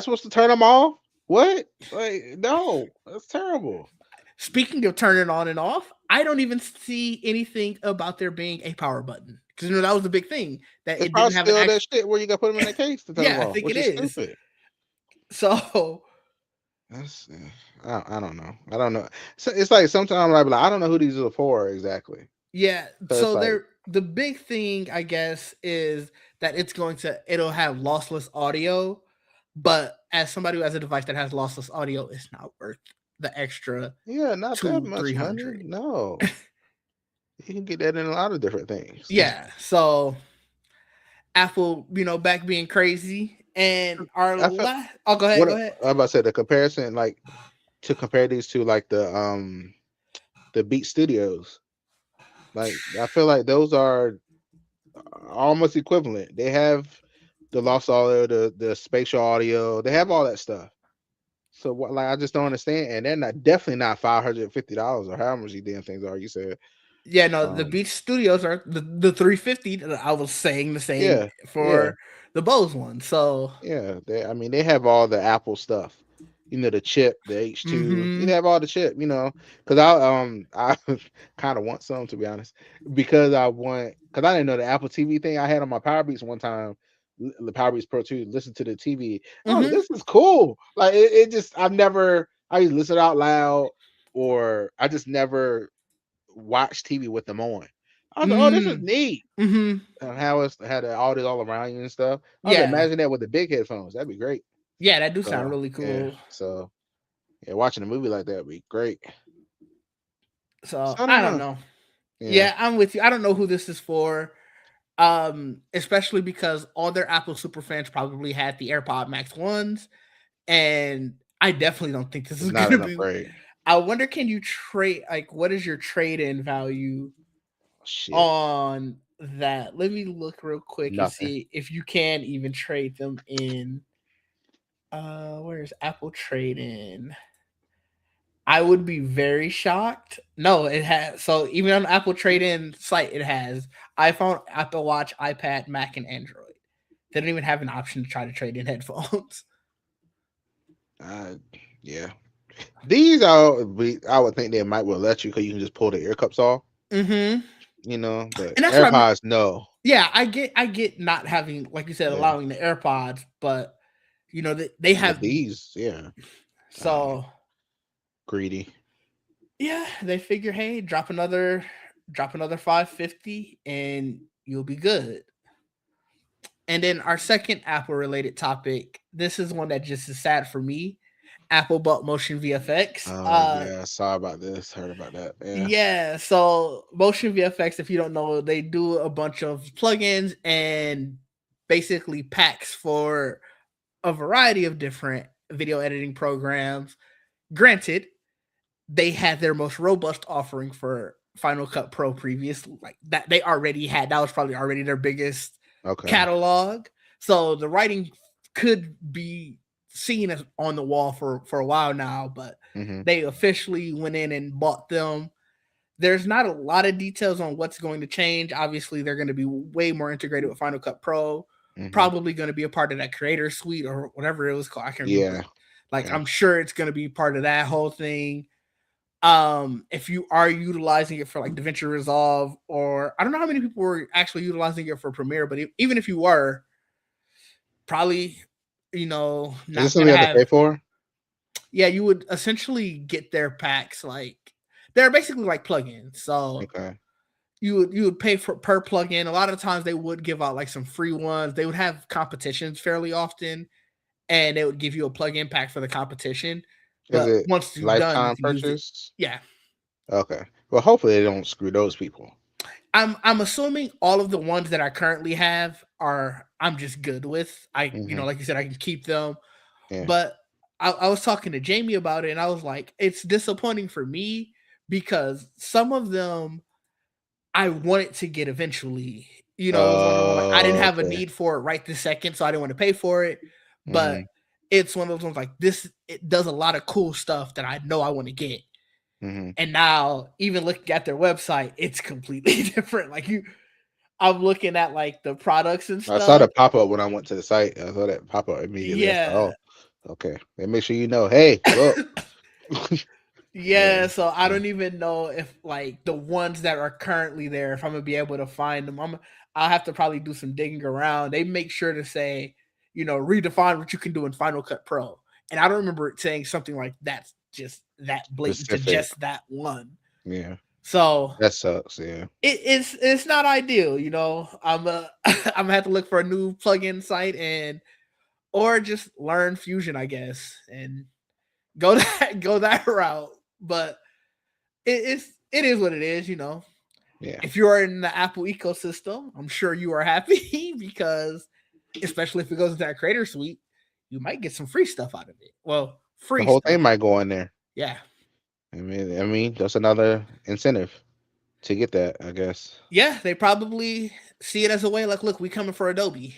what's to turn them off? What? Like, no, that's terrible. Speaking of turning on and off, I don't even see anything about there being a power button because that was the big thing that It's it probably didn't have an still that actual. shit where you got to put them in that case to turn them Yeah, I off, think it which is is. stupid. So That's I don't know. I don't know. So it's like sometimes I be like, I don't know who these are for exactly. yeah, So it's like, the big thing I guess is that it'll have lossless audio, but as somebody who has a device that has lossless audio, it's not worth the extra yeah, not that two, much three money. hundred. No, you can get that in a lot of different things. Yeah, so Apple, back being crazy. And our I felt last, oh, go ahead, what go ahead. I'm about to say the comparison, like to compare these to like the Beat Studios. Like I feel like those are almost equivalent. They have the lost audio, the spatial audio. They have all that stuff. So what? Like I just don't understand. And they're not definitely not $550 or how much these damn things are. You said, Yeah, no, the um, Beach Studios are the 350 that I was saying the same yeah, yeah. for the Bose one. So, Yeah, I mean, they have all the Apple stuff. The chip, the H2. mm-hmm, They have all the chip. Because I kind of want some to be honest, because I didn't know the Apple TV thing I had on my Power Beats one time, the Power Beats Pro 2. Listen to the TV. I was like, mm-hmm, this is cool. Like it just I used to listen out loud, or I just never watched TV with them on. I was like, oh, this is neat. mm-hmm. How it's had all this all around you and stuff. I was like, Yeah, imagine that with the big headphones. That'd be great. yeah, that do sound So really yeah, cool. so yeah, watching a movie like that would be great. So So I I don't don't know. know. Yeah, Yeah, I'm with you. I don't know who this is for. Especially because all their Apple super fans probably had the AirPod Max ones, and I definitely don't think this it's is not gonna an be. upgrade. I wonder, can you trade? Like, what is your trade in value Shit, on that? Let me look real quick and nothing. see if you can even trade them in. Where's Apple Trade In? I would be very shocked. No, it has. So even on the Apple Trade In site, it has iPhone, Apple Watch, iPad, Mac, and Android. They don't even have an option to try to trade in headphones. Uh, yeah. These are. I would think they might well let you because you can just pull the ear cups off. Mm-hmm. But And that's what I mean. AirPods, no. Yeah, I get not having, like you said, Yeah. allowing the AirPods, but they But have. these, yeah. I don't know. So Greedy. yeah, they figure, hey, drop another 550 and you'll be good. And then our second Apple related topic, this is one that just is sad for me. Apple bought Motion VFX. Oh yeah, I saw about this. Heard about that. Yeah. Yeah, so Motion VFX, if you don't know, they do a bunch of plugins and basically packs for a variety of different video editing programs. Granted, they had their most robust offering for Final Cut Pro previous, like that they already had. That was probably already their biggest Okay. catalog. So the writing could be seen as on the wall for a while now, but Mhm. they officially went in and bought them. There's not a lot of details on what's going to change. Obviously, they're going to be way more integrated with Final Cut Pro. Mhm. Probably going to be a part of that creator suite or whatever it was called. I can't remember. Yeah. Like, Yeah. I'm sure it's going to be part of that whole thing. If you are utilizing it for like DaVinci Resolve, or I don't know how many people were actually utilizing it for Premiere, but even if you were, probably Is this not something gonna you have to have. pay for? Yeah, you would essentially get their packs, like they're basically like plugins. So Okay. you would pay for per plugin. A lot of times they would give out like some free ones. They would have competitions fairly often, and they would give you a plugin pack for the competition. Is But it once you're done, you lifetime can use it. purchase? Yeah. Okay. Well, hopefully they don't screw those people. I'm assuming all of the ones that I currently have are I'm just good with. Mhm. Like you said, I can keep them. Yeah. But I was talking to Jamie about it, and I was like, it's disappointing for me because some of them I wanted to get eventually. It was one of them like I didn't Oh, have a okay. need for it right this second, so I didn't want to pay for it. But Mhm. it's one of those ones like this. It does a lot of cool stuff that I know I want to get. Mhm. And now, even looking at their website, it's completely different. I'm looking at like the products and I saw stuff. the pop up when I went to the site. I saw that pop up immediately. I said, Yeah. "Oh, okay." And make sure you know, hey, look. Yeah. Yeah, so I Yeah. don't even know if like the ones that are currently there, if I'm gonna be able to find them. I'll have to probably do some digging around. They make sure to say, redefine what you can do in Final Cut Pro. And I don't remember it saying something like that's just that blatant to Specific. just that one. Yeah. So That sucks. Yeah. it's not ideal. I'm gonna have to look for a new plugin site and or just learn Fusion, I guess, and go that route. But it is what it is. Yeah. If you are in the Apple ecosystem, I'm sure you are happy because especially if it goes into that creator suite, you might get some free stuff out of it. Well, The free whole stuff. thing might go in there. Yeah. I mean, that's another incentive to get that, I guess. Yeah, they probably see it as a way like, look, we coming for Adobe.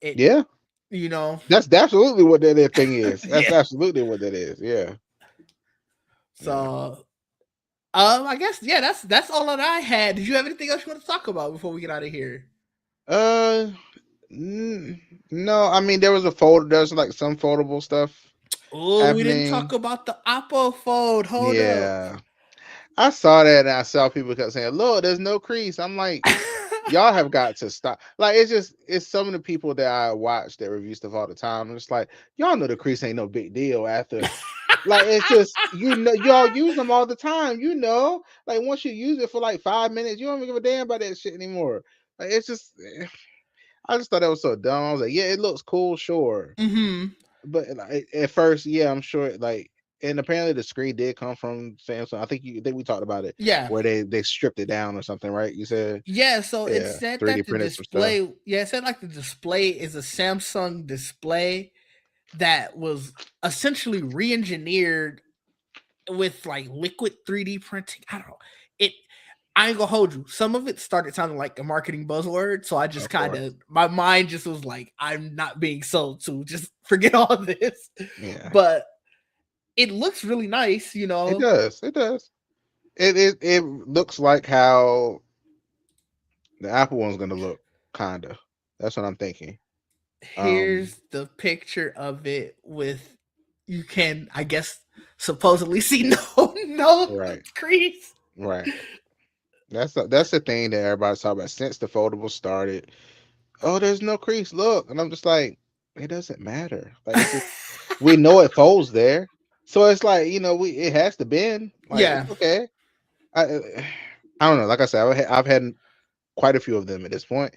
It Yeah, you know, that's absolutely what that thing is. That's yeah. absolutely what that is. Yeah, yeah. So I guess yeah, that's all that I had. Did you have anything else you want to talk about before we get out of here? Uh, no. I mean, there was a fold. There's like some foldable stuff Oh, we didn't talk happening. about the Oppo fold. Hold up. Yeah, I saw that and I saw people kept saying, "Look, there's no crease." I'm like, y'all have got to stop. Like, it's some of the people that I watch that review stuff all the time. I'm just like, y'all know the crease ain't no big deal after. Like, it's just, y'all use them all the time. Like once you use it for like 5 minutes, you don't even give a damn about that shit anymore. Like, it's just, I just thought that was so dumb. I was like, yeah, it looks cool, sure, Mm-hmm. but like, at first, yeah, I'm sure. Like, and apparently the screen did come from Samsung. I think we talked about it Yeah. where they stripped it down or something, right? You said, Yeah, so it yeah, said that 3D the printed some stuff. display, yeah, it said like the display is a Samsung display that was essentially re-engineered with like liquid 3D printing. I don't know. It I ain't gonna hold you. Some of it started sounding like a marketing buzzword, so I just Of kind course. of my mind just was like, I'm not being sold to. Just forget all this. Yeah. But it looks really nice, you It know. does. It does. It looks like how the Apple one's gonna look, kinda. That's what I'm thinking. Um, Here's the picture of it with you can, I guess, supposedly see no right, crease. right. That's the thing that everybody's talking about since the foldable started. Oh, there's no crease. Look, and I'm just like, it doesn't matter. Like it's just we know it folds there, so it's like we it has to bend. Like Yeah. it's okay. I I don't know. Like I said, I've had quite a few of them at this point,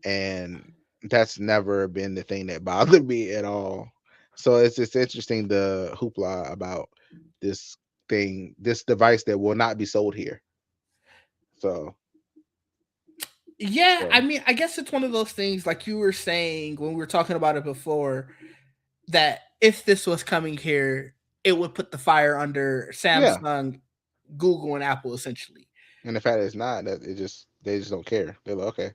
and that's never been the thing that bothered me at all. So it's just interesting the hoopla about this this device that will not be sold here. So, Yeah, I so mean, I guess it's one of those things like you were saying when we were talking about it before that if this was coming here, it would put the fire under yeah, Samsung, Google, and Apple essentially. and the fact that it's not that they just don't care. They're like, okay,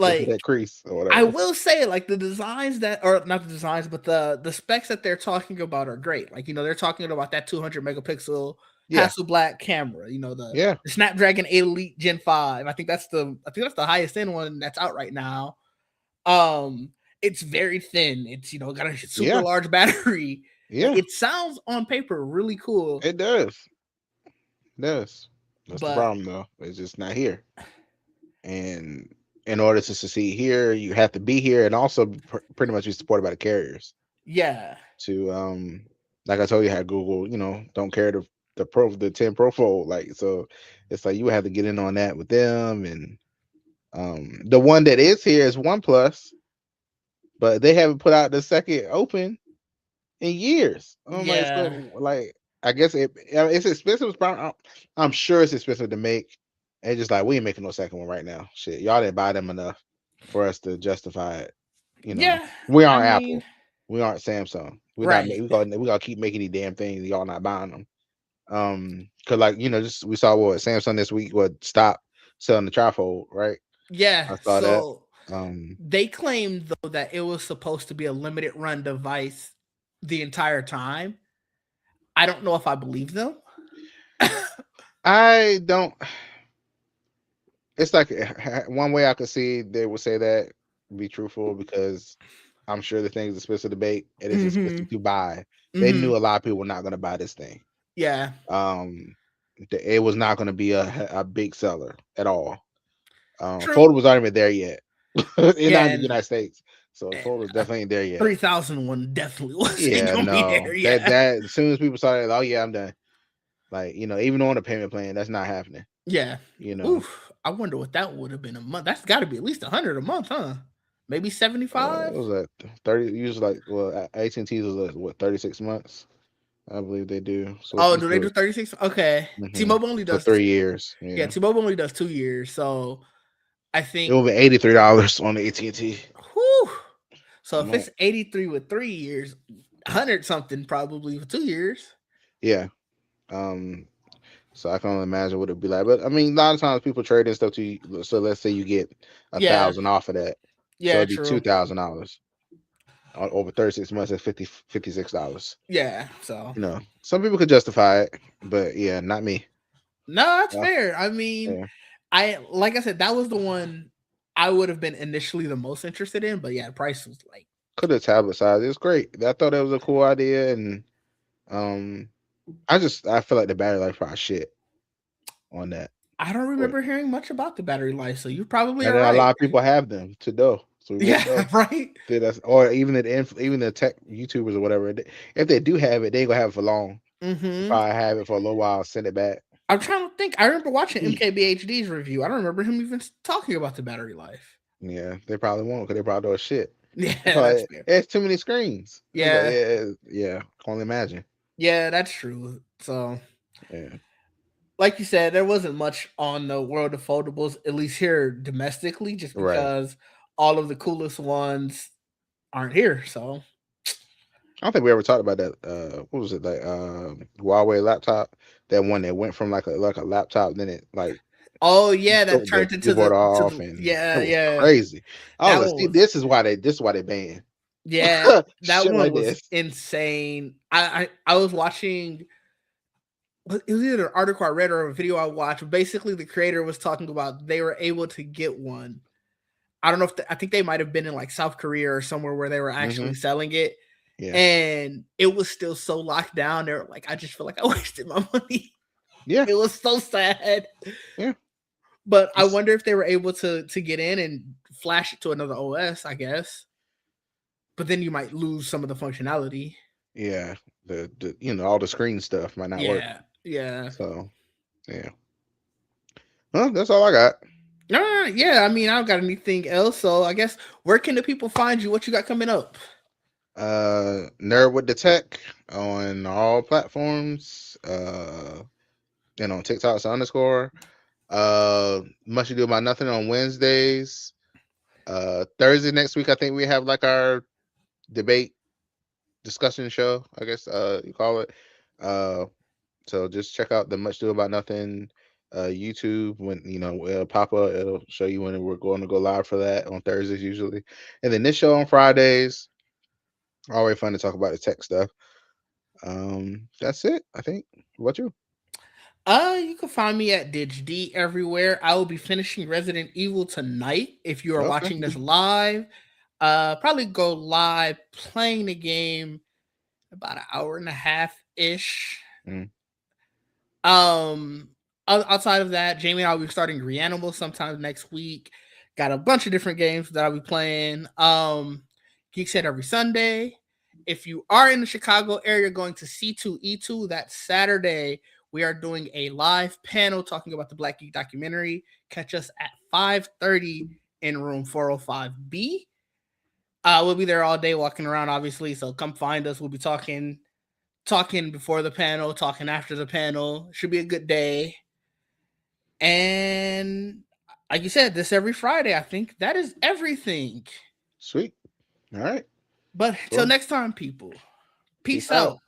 go put Like that crease or I whatever. will say, like the designs that, or not the designs, but the specs that they're talking about are great. Like they're talking about that 200 megapixel Yeah, Hasselblad camera. yeah, The Snapdragon 8 Elite Gen 5. I think that's the highest end one that's out right now. Um, it's very thin. It's got a super yeah, large battery. Like yeah. it sounds on paper really cool, It does. It does. That's the but problem though. It's just not here. And in order to succeed here, you have to be here and also pretty much be supported by the carriers. yeah, To like I told you, how Google, don't care the 10 Pro Fold. Like so, it's like you have to get in on that with them. And the one that is here is OnePlus, but they haven't put out the second Open in years. I'm like, yeah, so like I guess it's expensive. I'm sure it's expensive to make. And just like we ain't making no second one right now. Shit, y'all didn't buy them enough for us to justify it. yeah. We I aren't mean, Apple. We aren't Samsung. We're not. right, We gotta keep making these damn things. Y'all not buying them. Cause like just we saw what Samsung this week would stop selling the trifold, right? yeah. I saw that. So Um, they claimed though that it was supposed to be a limited run device the entire time. I don't know if I believe them. I don't. It's like one way I could see they would say that be truthful because I'm sure the thing is expensive to bake. It is expensive Mhm. to buy. They knew Mhm. a lot of people were not going to buy this thing. Yeah. Um, it was not going to be a big seller at all. True. Fold was not even there yet. It's Yeah, not in the United States, so and Fold was definitely ain't there yet. 3000 one definitely wasn't Yeah, gonna be no, there. that Yeah. that as soon as people started, oh yeah, I'm done. Like even on a payment plan, that's not happening. Yeah. You know, Oof. I wonder what that would have been a month. That's got to be at least 100 a month, huh? Maybe it 75. was like 30. Usually, like AT&T's was like, what 36 months. I believe they do. So Oh, you do they still do 36? Okay. T-Mobile only for does 3 years. yeah, Yeah, T-Mobile only does 2 years. So I it think will be $83 on the AT&T. whew. So if Right. it's 83 with 3 years, 100 something probably for 2 years. Yeah. Um. So I can only imagine what it'd be like. But I mean, a lot of times people trade and stuff to you. So let's say you get a Yeah. thousand off of that. So Yeah, it'd be true. $2,000 over 36 months at $56. Yeah. So Some people could justify it, but yeah, not me. no, that's Uh, fair. I mean, yeah. I like I said, that was the one I would have been initially the most interested in, but yeah, the price was like Could have tablet size. It was great. I thought that was a cool idea, and um, I feel like the battery life probably shit on that. I don't But remember hearing much about the battery life, so you probably and are then a right. lot of people have them to know, so we won't Yeah, know. right. Or even the tech YouTubers or whatever. If they do have it, they ain't gonna have it for long. They Hmm. probably have it for a little while, send it back. I'm trying to think. I remember watching MKBHD's review. I don't remember him even talking about the battery life. Yeah, they probably won't because they probably know shit. Yeah, They that's probably fair. it's too many screens. It's like Yeah, yeah. I can only imagine. yeah, that's true. So, Yeah, like you said, there wasn't much on the world of foldables, at least here domestically, just right. because all of the coolest ones aren't here. So, I don't think we ever talked about that. What was it like? Huawei laptop. That one that went from like a laptop, then it like Oh yeah, that took the turned into keyboard off, the and yeah, it was yeah. crazy. I was That like, one see, was this is why they banned yeah, that shit one like was this. insane. I was watching, it was either an article I read or a video I watched. Basically, the creator was talking about they were able to get one. I don't know if I think they might have been in like South Korea or somewhere where they were Hmm. actually selling it, Yeah, and it was still so locked down. They're like, I just feel like I wasted my money. yeah, It was so sad. yeah. But I It's wonder if they were able to get in and flash it to another OS, I guess. But then you might lose some of the functionality. yeah. The all the screen stuff might not work. Yeah, yeah. So yeah. Well, that's all I got. Yeah. I mean, I don't got anything else. So I guess where can the people find you? What you got coming up? Nerd with the Tech on all platforms. And on TikTok's underscore. Much ado about nothing on Wednesdays. Thursday next week, I think we have like our debate discussion show, I guess you call it. Uh, so just check out the Much Ado About Nothing YouTube. When it'll pop up, it'll show you when we're going to go live for that on Thursdays usually, and then this show on Fridays. Always fun to talk about the tech stuff. That's it, I think. What about you? You can find me at DigD everywhere. I will be finishing Resident Evil tonight. If you are Okay. watching this live, probably go live playing the game about an hour and a half ish. Mm, Um, outside of that, Jamie and I will be starting Reanimal sometime next week. Got a bunch of different games that I'll be playing. Geek said every Sunday. If you are in the Chicago area going to C2E2 that Saturday, we are doing a live panel talking about the Black Geek documentary. Catch us at 5:30 in room 405B. We'll be there all day walking around, obviously. So come find us. We'll be talking before the panel, talking after the panel. Should be a good day. And like you said, this every Friday. I think that is everything. sweet. All right. But till Well, next time, people. peace Peace out. out.